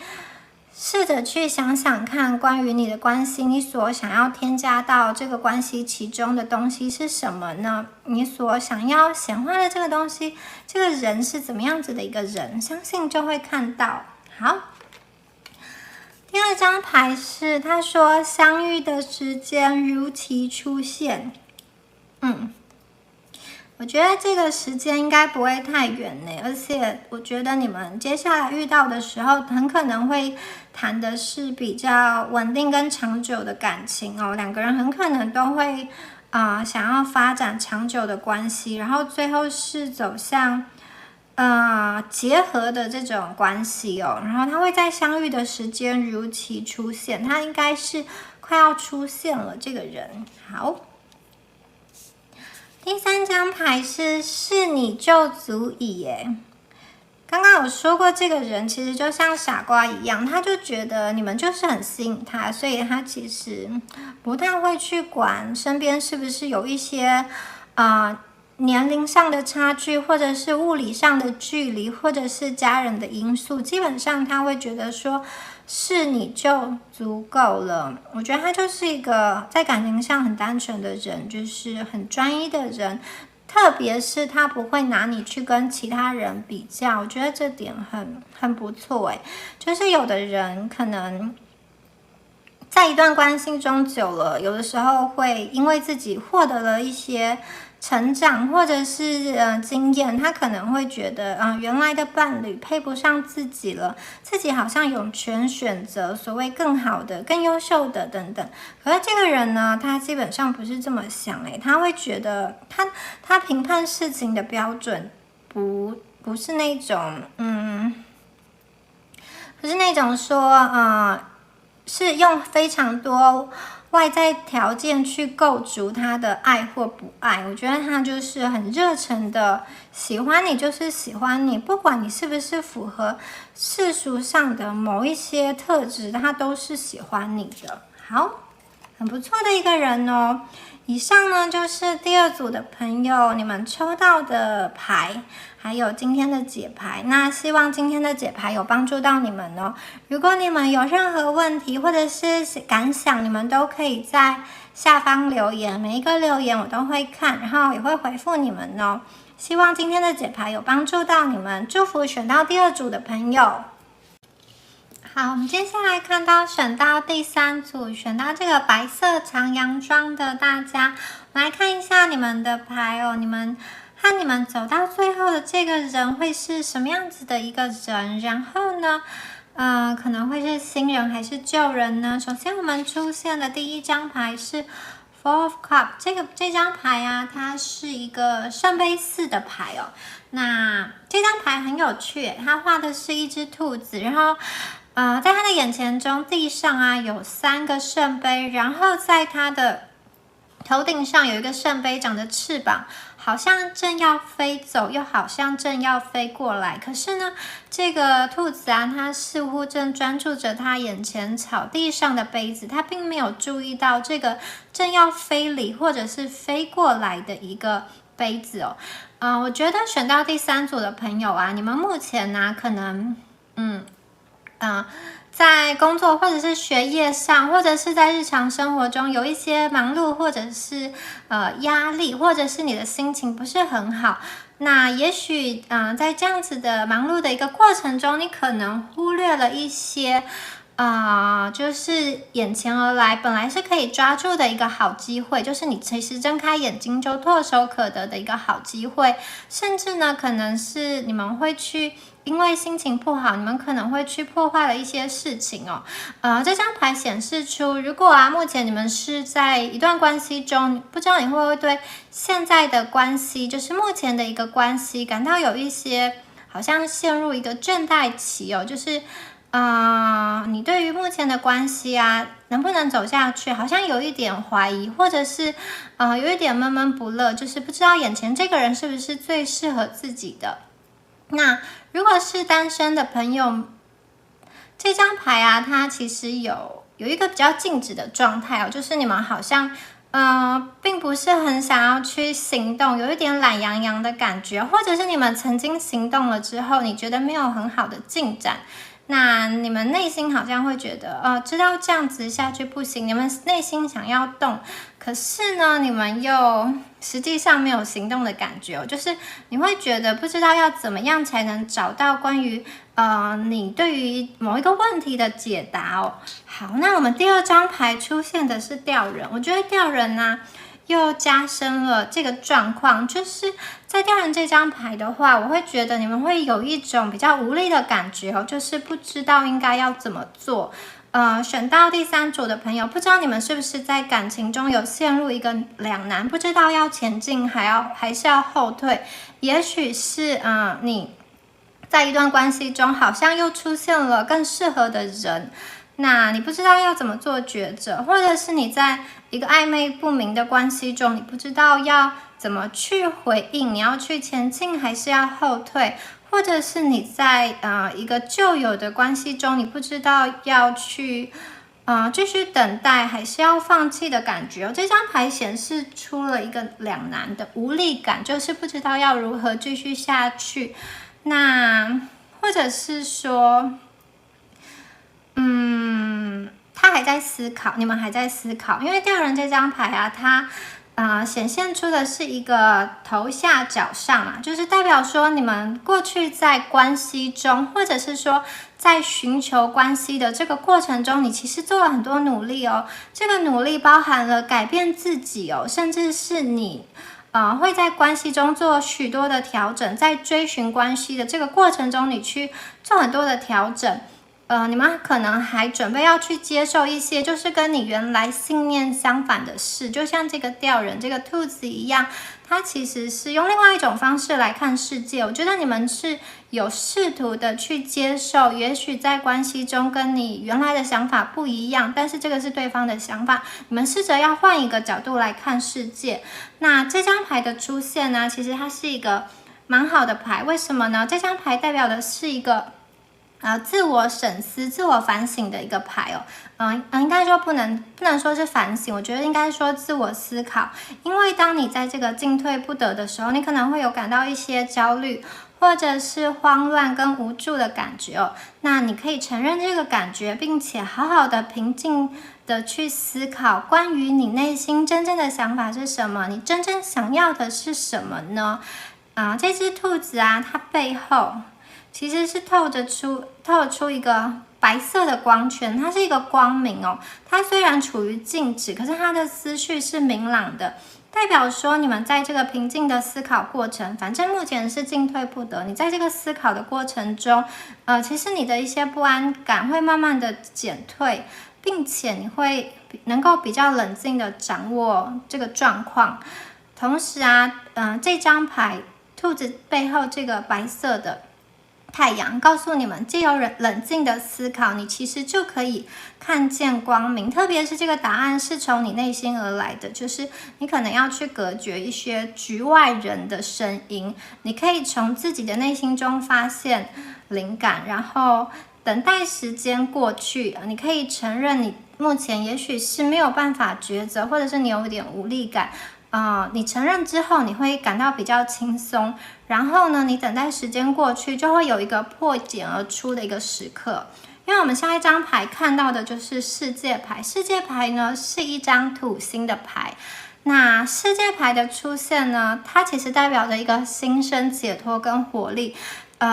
试着去想想看，关于你的关系，你所想要添加到这个关系其中的东西是什么呢？你所想要显化的这个东西，这个人是怎么样子的一个人？相信就会看到。好。第二张牌是，他说相遇的时间如期出现。我觉得这个时间应该不会太远呢，而且我觉得你们接下来遇到的时候，很可能会谈的是比较稳定跟长久的感情哦。两个人很可能都会想要发展长久的关系，然后最后是走向结合的这种关系哦，然后他会在相遇的时间如期出现，他应该是快要出现了这个人。好，第三张牌是你就足以耶。刚刚有说过，这个人其实就像傻瓜一样，他就觉得你们就是很吸引他，所以他其实不太会去管身边是不是有一些年龄上的差距，或者是物理上的距离，或者是家人的因素，基本上他会觉得说是你就足够了。我觉得他就是一个在感情上很单纯的人，就是很专一的人，特别是他不会拿你去跟其他人比较，我觉得这点很不错诶。就是有的人可能在一段关系中久了，有的时候会因为自己获得了一些成长或者是经验，他可能会觉得原来的伴侣配不上自己了，自己好像有权选择所谓更好的、更优秀的等等。可是这个人呢，他基本上不是这么想他会觉得他评判事情的标准不是那种不是那种说是用非常多外在条件去构筑他的爱或不爱。我觉得他就是很热忱的喜欢你，就是喜欢你，不管你是不是符合世俗上的某一些特质，他都是喜欢你的。好，很不错的一个人哦。以上呢就是第二组的朋友你们抽到的牌，还有今天的解牌。那希望今天的解牌有帮助到你们哦。如果你们有任何问题或者是感想，你们都可以在下方留言，每一个留言我都会看，然后也会回复你们哦。希望今天的解牌有帮助到你们，祝福选到第二组的朋友。好，我们接下来看到选到第三组，选到这个白色长洋装的大家，我们来看一下你们的牌哦。你们走到最后的这个人会是什么样子的一个人？然后呢，可能会是新人还是旧人呢？首先我们出现的第一张牌是 Four of Cups， 这张牌啊，它是一个圣杯四的牌哦。那这张牌很有趣，它画的是一只兔子，然后在他的眼前中，地上啊有3个圣杯，然后在他的头顶上有一个圣杯长着翅膀，好像正要飞走，又好像正要飞过来。可是呢，这个兔子啊，它似乎正专注着它眼前草地上的杯子，它并没有注意到这个正要飞离或者是飞过来的一个杯子哦。我觉得选到第三组的朋友啊，你们目前呢，可能在工作或者是学业上，或者是在日常生活中有一些忙碌，或者是压力，或者是你的心情不是很好。那也许在这样子的忙碌的一个过程中，你可能忽略了一些就是眼前而来本来是可以抓住的一个好机会，就是你其实睁开眼睛就唾手可得的一个好机会。甚至呢，可能是你们会去因为心情不好，你们可能会去破坏了一些事情哦。这张牌显示出，如果目前你们是在一段关系中，不知道你会不会对现在的关系，就是目前的一个关系，感到有一些好像陷入一个倦怠期哦，就是你对于目前的关系啊，能不能走下去，好像有一点怀疑，或者是有一点闷闷不乐，就是不知道眼前这个人是不是最适合自己的。那如果是单身的朋友，这张牌啊，它其实有一个比较静止的状态哦，就是你们好像并不是很想要去行动，有一点懒洋洋的感觉，或者是你们曾经行动了之后，你觉得没有很好的进展，那你们内心好像会觉得，知道这样子下去不行，你们内心想要动，可是呢，你们又实际上没有行动的感觉，就是你会觉得不知道要怎么样才能找到关于你对于某一个问题的解答哦。好，那我们第二张牌出现的是吊人，我觉得吊人呢，又加深了这个状况，就是在吊人这张牌的话，我会觉得你们会有一种比较无力的感觉哦，就是不知道应该要怎么做。选到第三组的朋友，不知道你们是不是在感情中有陷入一个两难，不知道要前进还是要后退，也许是你在一段关系中好像又出现了更适合的人，那你不知道要怎么做抉择，或者是你在一个暧昧不明的关系中，你不知道要怎么去回应，你要去前进还是要后退，或者是你在一个旧有的关系中，你不知道要去继续等待还是要放弃的感觉。这张牌显示出了一个两难的无力感，就是不知道要如何继续下去。那或者是说他还在思考，你们还在思考，因为吊人这张牌啊，它显现出的是一个头下脚上啊，就是代表说你们过去在关系中，或者是说在寻求关系的这个过程中，你其实做了很多努力哦。这个努力包含了改变自己哦，甚至是你会在关系中做许多的调整，在追寻关系的这个过程中，你去做很多的调整。你们可能还准备要去接受一些就是跟你原来信念相反的事，就像这个吊人这个兔子一样，它其实是用另外一种方式来看世界。我觉得你们是有试图的去接受，也许在关系中跟你原来的想法不一样，但是这个是对方的想法，你们试着要换一个角度来看世界。那这张牌的出现呢，其实它是一个蛮好的牌，为什么呢？这张牌代表的是一个自我审思、自我反省的一个牌哦。应该说不能说是反省，我觉得应该说自我思考。因为当你在这个进退不得的时候，你可能会有感到一些焦虑，或者是慌乱跟无助的感觉哦。那你可以承认这个感觉，并且好好的平静的去思考，关于你内心真正的想法是什么，你真正想要的是什么呢？这只兔子啊，它背后其实是透出一个白色的光圈，它是一个光明哦。它虽然处于静止，可是它的思绪是明朗的，代表说你们在这个平静的思考过程，反正目前是进退不得。你在这个思考的过程中，其实你的一些不安感会慢慢的减退，并且你会能够比较冷静的掌握这个状况。同时啊，这张牌兔子背后这个白色的太阳告诉你们，藉由冷静的思考，你其实就可以看见光明。特别是这个答案是从你内心而来的，就是你可能要去隔绝一些局外人的声音，你可以从自己的内心中发现灵感，然后等待时间过去，你可以承认你目前也许是没有办法抉择，或者是你有点无力感。你承认之后，你会感到比较轻松。然后呢，你等待时间过去，就会有一个破茧而出的一个时刻。因为我们下一张牌看到的就是世界牌，世界牌呢是一张土星的牌。那世界牌的出现呢，它其实代表着一个新生、解脱跟活力。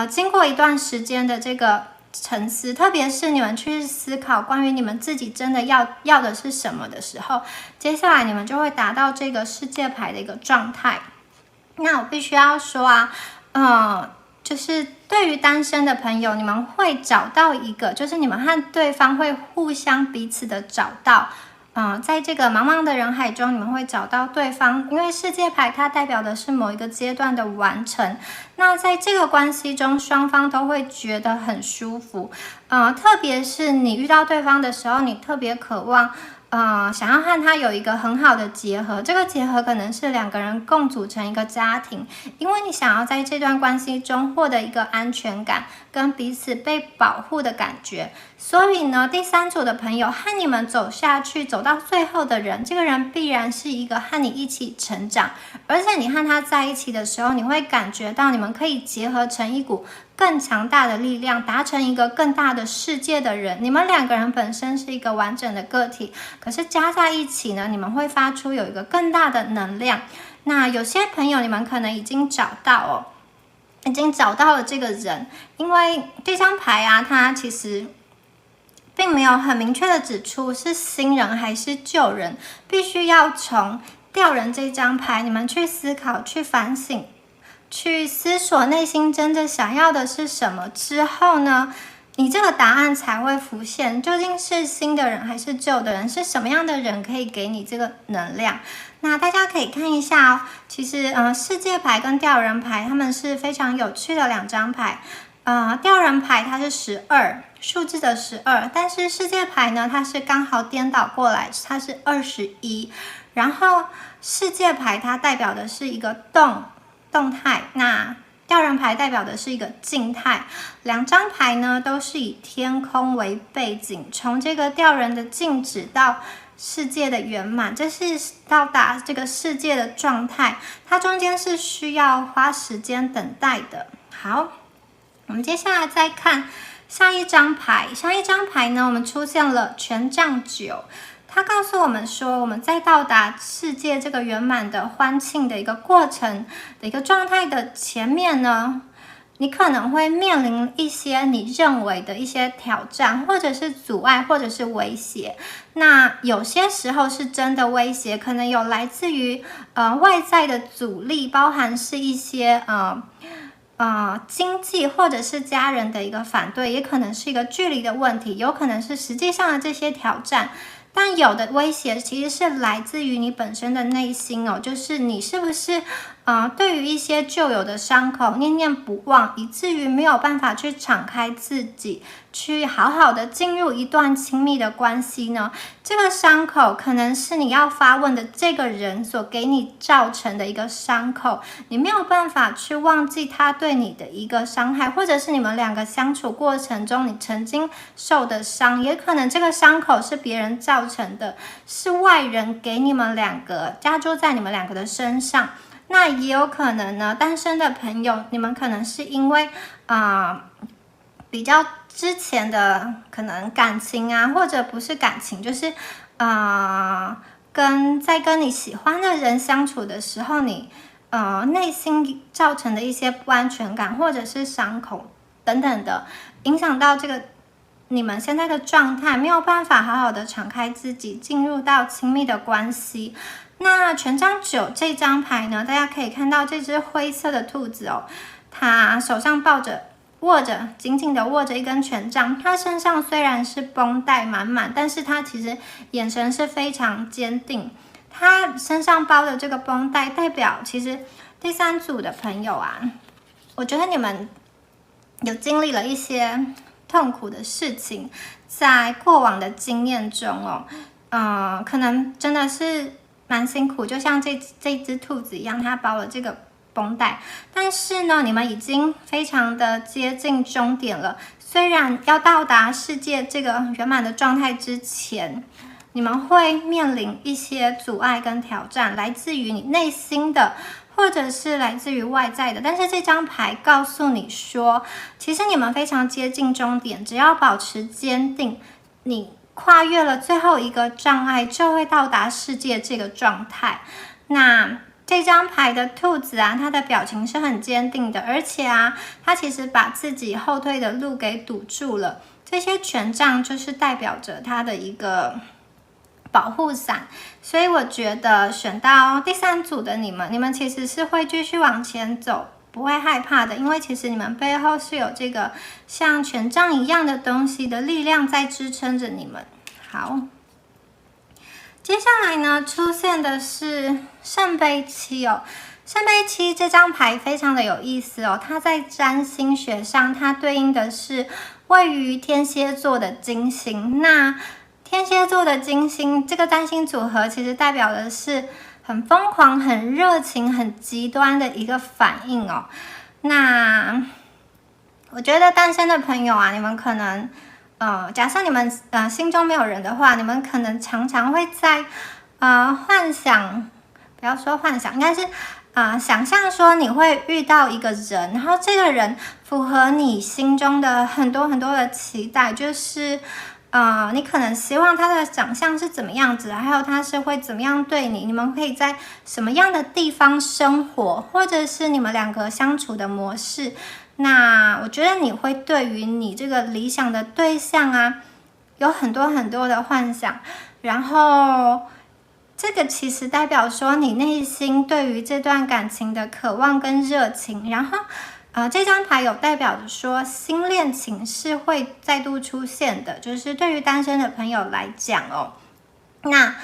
经过一段时间的这个沉思，特别是你们去思考关于你们自己真的要的是什么的时候，接下来你们就会达到这个世界牌的一个状态。那我必须要说就是对于单身的朋友，你们会找到一个，就是你们和对方会互相彼此的找到。在这个茫茫的人海中，你们会找到对方，因为世界牌它代表的是某一个阶段的完成。那在这个关系中，双方都会觉得很舒服。特别是你遇到对方的时候，你特别渴望想要和他有一个很好的结合，这个结合可能是两个人共组成一个家庭，因为你想要在这段关系中获得一个安全感跟彼此被保护的感觉，所以呢，第三组的朋友和你们走下去，走到最后的人，这个人必然是一个和你一起成长，而且你和他在一起的时候，你会感觉到你们可以结合成一股更强大的力量，达成一个更大的世界的人。你们两个人本身是一个完整的个体，可是加在一起呢，你们会发出有一个更大的能量。那有些朋友你们可能已经找到了这个人，因为这张牌啊，它其实并没有很明确的指出是新人还是旧人，必须要从吊人这张牌你们去思考、去反省、去思索内心真正想要的是什么之后呢，你这个答案才会浮现，究竟是新的人还是旧的人，是什么样的人可以给你这个能量。那大家可以看一下哦，其实世界牌跟吊人牌它们是非常有趣的两张牌。吊人牌它是12，数字的12，但是世界牌呢，它是刚好颠倒过来，它是21。然后世界牌它代表的是一个动态，那吊人牌代表的是一个静态。两张牌呢都是以天空为背景，从这个吊人的静止到世界的圆满，这是到达这个世界的状态，它中间是需要花时间等待的。好，我们接下来再看下一张牌。下一张牌呢，我们出现了权杖9。它告诉我们说，我们在到达世界这个圆满的欢庆的一个过程的一个状态的前面呢，你可能会面临一些你认为的一些挑战，或者是阻碍，或者是威胁。那有些时候是真的威胁，可能有来自于外在的阻力，包含是一些经济或者是家人的一个反对，也可能是一个距离的问题，有可能是实际上的这些挑战。但有的威胁其实是来自于你本身的内心哦，就是你是不是对于一些旧有的伤口念念不忘，以至于没有办法去敞开自己，去好好的进入一段亲密的关系呢？这个伤口可能是你要发问的这个人所给你造成的一个伤口，你没有办法去忘记他对你的一个伤害，或者是你们两个相处过程中你曾经受的伤，也可能这个伤口是别人造成的，是外人给你们两个加诸在你们两个的身上。那也有可能呢，单身的朋友，你们可能是因为比较之前的可能感情啊，或者不是感情，就是跟你喜欢的人相处的时候，你内心造成的一些不安全感，或者是伤口等等的，影响到这个你们现在的状态，没有办法好好的敞开自己，进入到亲密的关系。那权杖9这张牌呢，大家可以看到这只灰色的兔子哦，它手上紧紧的握着一根权杖，它身上虽然是绷带满满，但是它其实眼神是非常坚定。它身上包的这个绷带代表，其实第三组的朋友啊，我觉得你们有经历了一些痛苦的事情，在过往的经验中哦，可能真的是蛮辛苦，就像这只兔子一样，它包了这个绷带，但是呢，你们已经非常的接近终点了。虽然要到达世界这个圆满的状态之前，你们会面临一些阻碍跟挑战，来自于你内心的，或者是来自于外在的。但是这张牌告诉你说，其实你们非常接近终点，只要保持坚定，你跨越了最后一个障碍，就会到达世界这个状态。那这张牌的兔子啊，它的表情是很坚定的，而且啊，它其实把自己后退的路给堵住了。这些权杖就是代表着它的一个保护伞，所以我觉得选到第三组的你们其实是会继续往前走，不会害怕的，因为其实你们背后是有这个像权杖一样的东西的力量在支撑着你们。好，接下来呢，出现的是圣杯7哦。圣杯7这张牌非常的有意思哦，它在占星学上，它对应的是位于天蝎座的金星。那天蝎座的金星这个单星组合，其实代表的是很疯狂、很热情、很极端的一个反应哦。那我觉得单身的朋友啊，你们可能假设你们心中没有人的话，你们可能常常会在幻想，不要说幻想，应该是想象说你会遇到一个人，然后这个人符合你心中的很多很多的期待，就是你可能希望他的长相是怎么样子，还有他是会怎么样对你，你们可以在什么样的地方生活，或者是你们两个相处的模式。那我觉得你会对于你这个理想的对象啊，有很多很多的幻想，然后这个其实代表说你内心对于这段感情的渴望跟热情，然后这张牌有代表着说新恋情是会再度出现的，就是对于单身的朋友来讲哦。那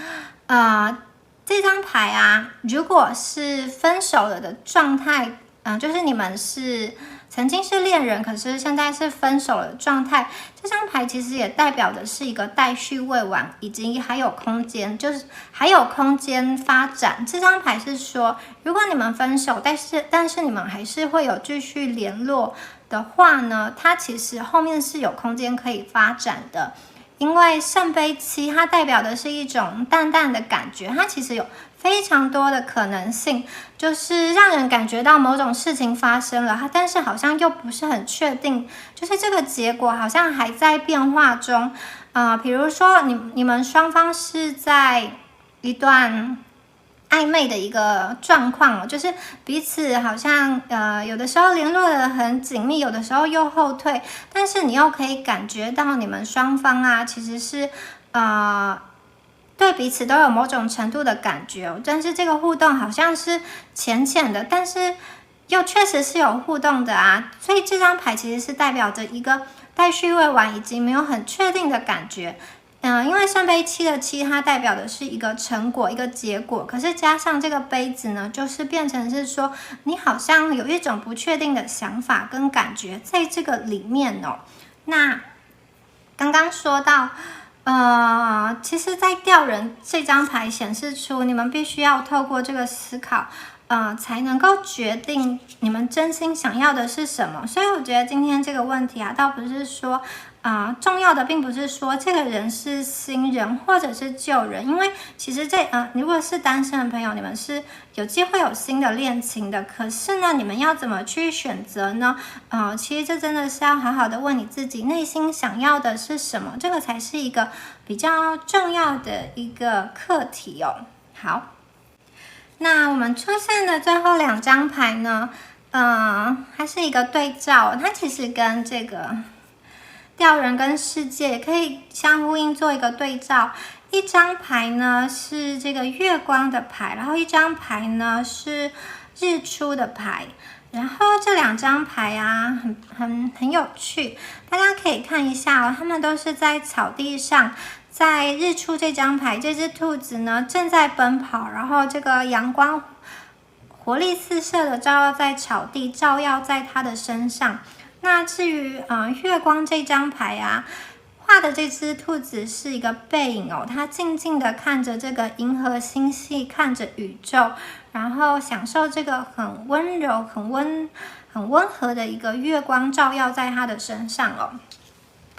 这张牌啊，如果是分手了的状态，就是你们是曾经是恋人，可是现在是分手的状态，这张牌其实也代表的是一个待续未完，以及还有空间，就是还有空间发展。这张牌是说，如果你们分手，但是你们还是会有继续联络的话呢，它其实后面是有空间可以发展的。因为圣杯七它代表的是一种淡淡的感觉，它其实有非常多的可能性，就是让人感觉到某种事情发生了，但是好像又不是很确定，就是这个结果好像还在变化中。比如说你们双方是在一段暧昧的一个状况，就是彼此好像有的时候联络得很紧密，有的时候又后退，但是你又可以感觉到你们双方啊其实是对彼此都有某种程度的感觉，但是这个互动好像是浅浅的，但是又确实是有互动的啊。所以这张牌其实是代表着一个待续未完以及没有很确定的感觉。因为圣杯七的七它代表的是一个成果，一个结果，可是加上这个杯子呢，就是变成是说你好像有一种不确定的想法跟感觉在这个里面哦。那刚刚说到其实在吊人这张牌显示出你们必须要透过这个思考才能够决定你们真心想要的是什么。所以我觉得今天这个问题啊，倒不是说重要的并不是说这个人是新人或者是旧人，因为其实如果是单身的朋友，你们是有机会有新的恋情的。可是呢，你们要怎么去选择呢？其实这真的是要好好的问你自己内心想要的是什么，这个才是一个比较重要的一个课题哦。好，那我们出现的最后2张牌呢，它是一个对照，它其实跟这个吊人跟世界也可以相呼应做一个对照。一张牌呢是这个月光的牌，然后一张牌呢是日出的牌。然后这2张牌啊很有趣，大家可以看一下哦，它们都是在草地上。在日出这张牌，这只兔子呢正在奔跑，然后这个阳光活力四射的照耀在草地，照耀在它的身上。那至于月光这张牌啊，画的这只兔子是一个背影哦，它静静的看着这个银河星系，看着宇宙，然后享受这个很温柔、很温和的一个月光照耀在它的身上哦。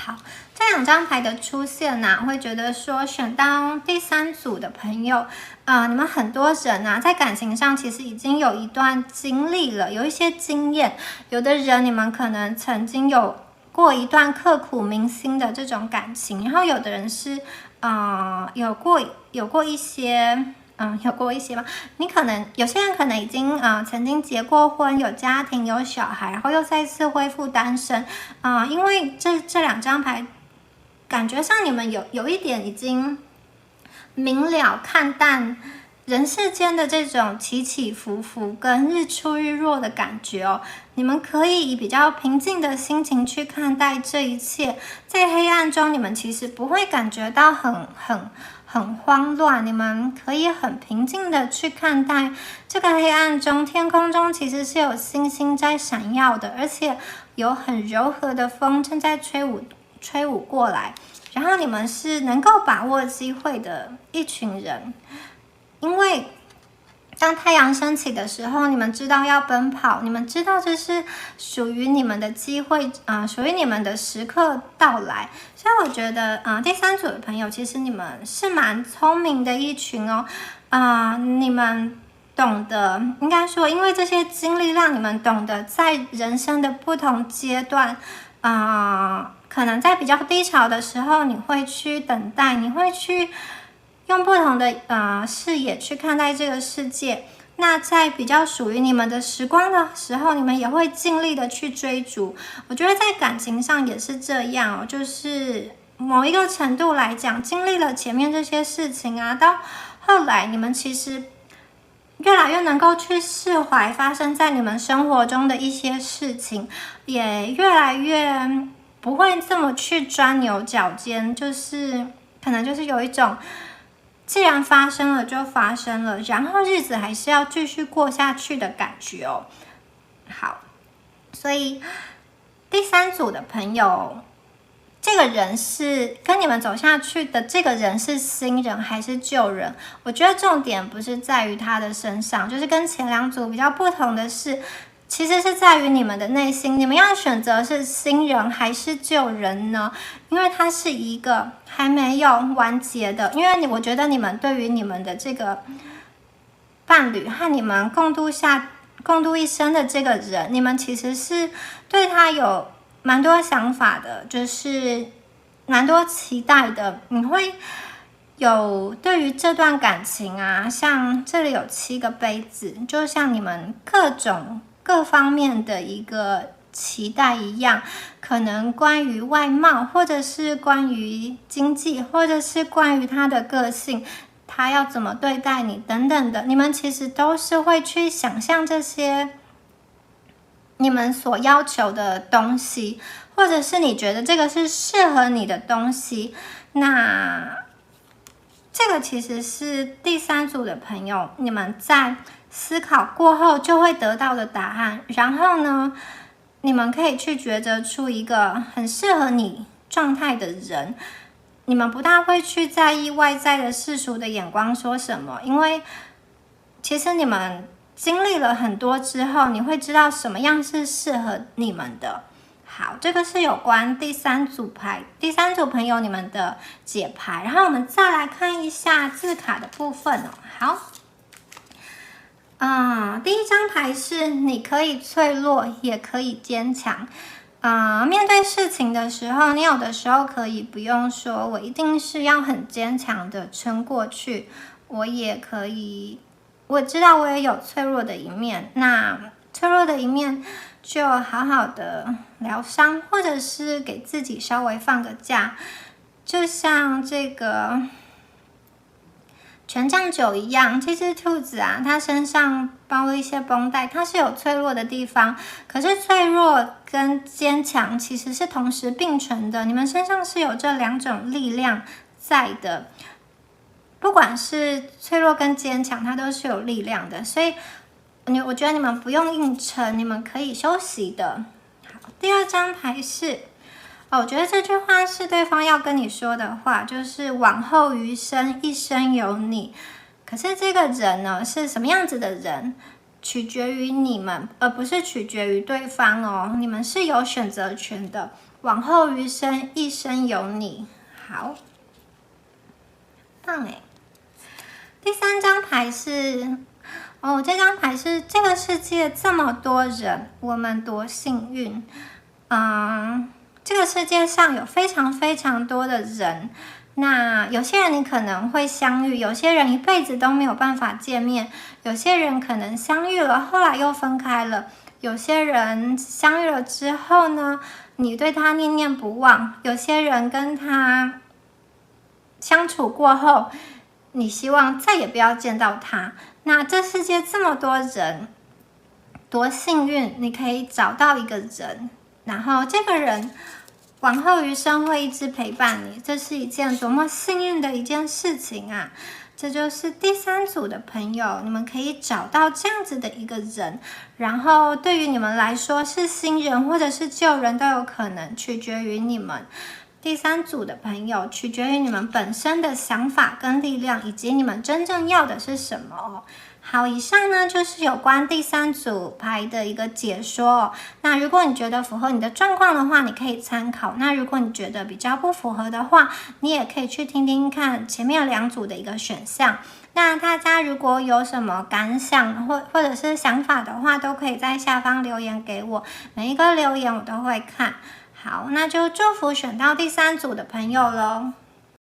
好，这2张牌的出现呢，会觉得说选到第3组的朋友，你们很多人啊，在感情上其实已经有一段经历了，有一些经验。有的人你们可能曾经有过一段刻骨铭心的这种感情，然后有的人是有过一些吧。有些人可能已经曾经结过婚，有家庭有小孩，然后又再次恢复单身。因为这2张牌感觉上你们有一点已经明了看淡人世间的这种起起伏伏跟日出日落的感觉哦。你们可以以比较平静的心情去看待这一切，在黑暗中你们其实不会感觉到很慌乱，你们可以很平静的去看待这个黑暗中，天空中其实是有星星在闪耀的，而且有很柔和的风正在吹舞过来。然后你们是能够把握机会的一群人，因为当太阳升起的时候，你们知道要奔跑，你们知道这是属于你们的机会，属于你们的时刻到来。所以我觉得，第三组的朋友，其实你们是蛮聪明的一群哦，你们懂得，应该说，因为这些经历让你们懂得在人生的不同阶段，可能在比较低潮的时候，你会去等待，你会去用不同的视野去看待这个世界。那在比较属于你们的时光的时候，你们也会尽力的去追逐。我觉得在感情上也是这样哦，就是某一个程度来讲，经历了前面这些事情啊，到后来你们其实越来越能够去释怀发生在你们生活中的一些事情，也越来越不会这么去钻牛角尖，就是可能就是有一种既然发生了就发生了，然后日子还是要继续过下去的感觉哦。好，所以第三组的朋友，这个人是跟你们走下去的，这个人是新人还是旧人？我觉得重点不是在于他的身上，就是跟前两组比较不同的是，其实是在于你们的内心，你们要选择是新人还是旧人呢？因为它是一个还没有完结的，因为我觉得你们对于你们的这个伴侣和你们共度一生的这个人，你们其实是对他有蛮多想法的，就是蛮多期待的。你会有对于这段感情啊，像这里有7个杯子，就像你们各方面的一个期待一样，可能关于外貌，或者是关于经济，或者是关于他的个性，他要怎么对待你等等的，你们其实都是会去想象这些你们所要求的东西，或者是你觉得这个是适合你的东西。那这个其实是第三组的朋友，你们在思考过后就会得到的答案。然后呢，你们可以去抉择出一个很适合你状态的人。你们不大会去在意外在的世俗的眼光说什么，因为其实你们经历了很多之后，你会知道什么样是适合你们的。好，这个是有关第三组朋友你们的解牌，然后我们再来看一下字卡的部分哦。好，第一张牌是你可以脆弱，也可以坚强。面对事情的时候，你有的时候可以不用说我一定是要很坚强的撑过去，我也可以，我知道我也有脆弱的一面，那脆弱的一面就好好的疗伤，或者是给自己稍微放个假，就像这个权杖9一样，这只兔子啊，它身上包了一些绷带，它是有脆弱的地方，可是脆弱跟坚强其实是同时并存的，你们身上是有这2种力量在的，不管是脆弱跟坚强，它都是有力量的，所以我觉得你们不用硬撑，你们可以休息的。好，第二张牌是我觉得这句话是对方要跟你说的话，就是往后余生，一生有你。可是这个人呢，是什么样子的人，取决于你们，而不是取决于对方哦。你们是有选择权的。往后余生，一生有你。好，棒诶。第3张牌是这张牌是这个世界这么多人，我们多幸运。这个世界上有非常非常多的人，那有些人你可能会相遇，有些人一辈子都没有办法见面，有些人可能相遇了，后来又分开了，有些人相遇了之后呢，你对他念念不忘，有些人跟他相处过后，你希望再也不要见到他。那这世界这么多人，多幸运，你可以找到一个人，然后这个人往后余生会一直陪伴你，这是一件多么幸运的一件事情啊！这就是第3组的朋友，你们可以找到这样子的一个人，然后对于你们来说是新人或者是旧人都有可能，取决于你们。第三组的朋友，取决于你们本身的想法跟力量，以及你们真正要的是什么哦。好，以上呢就是有关第三组牌的一个解说哦。那如果你觉得符合你的状况的话，你可以参考。那如果你觉得比较不符合的话，你也可以去听听看前面2组的一个选项。那大家如果有什么感想或者是想法的话，都可以在下方留言给我，每一个留言我都会看。好，那就祝福选到第三组的朋友咯。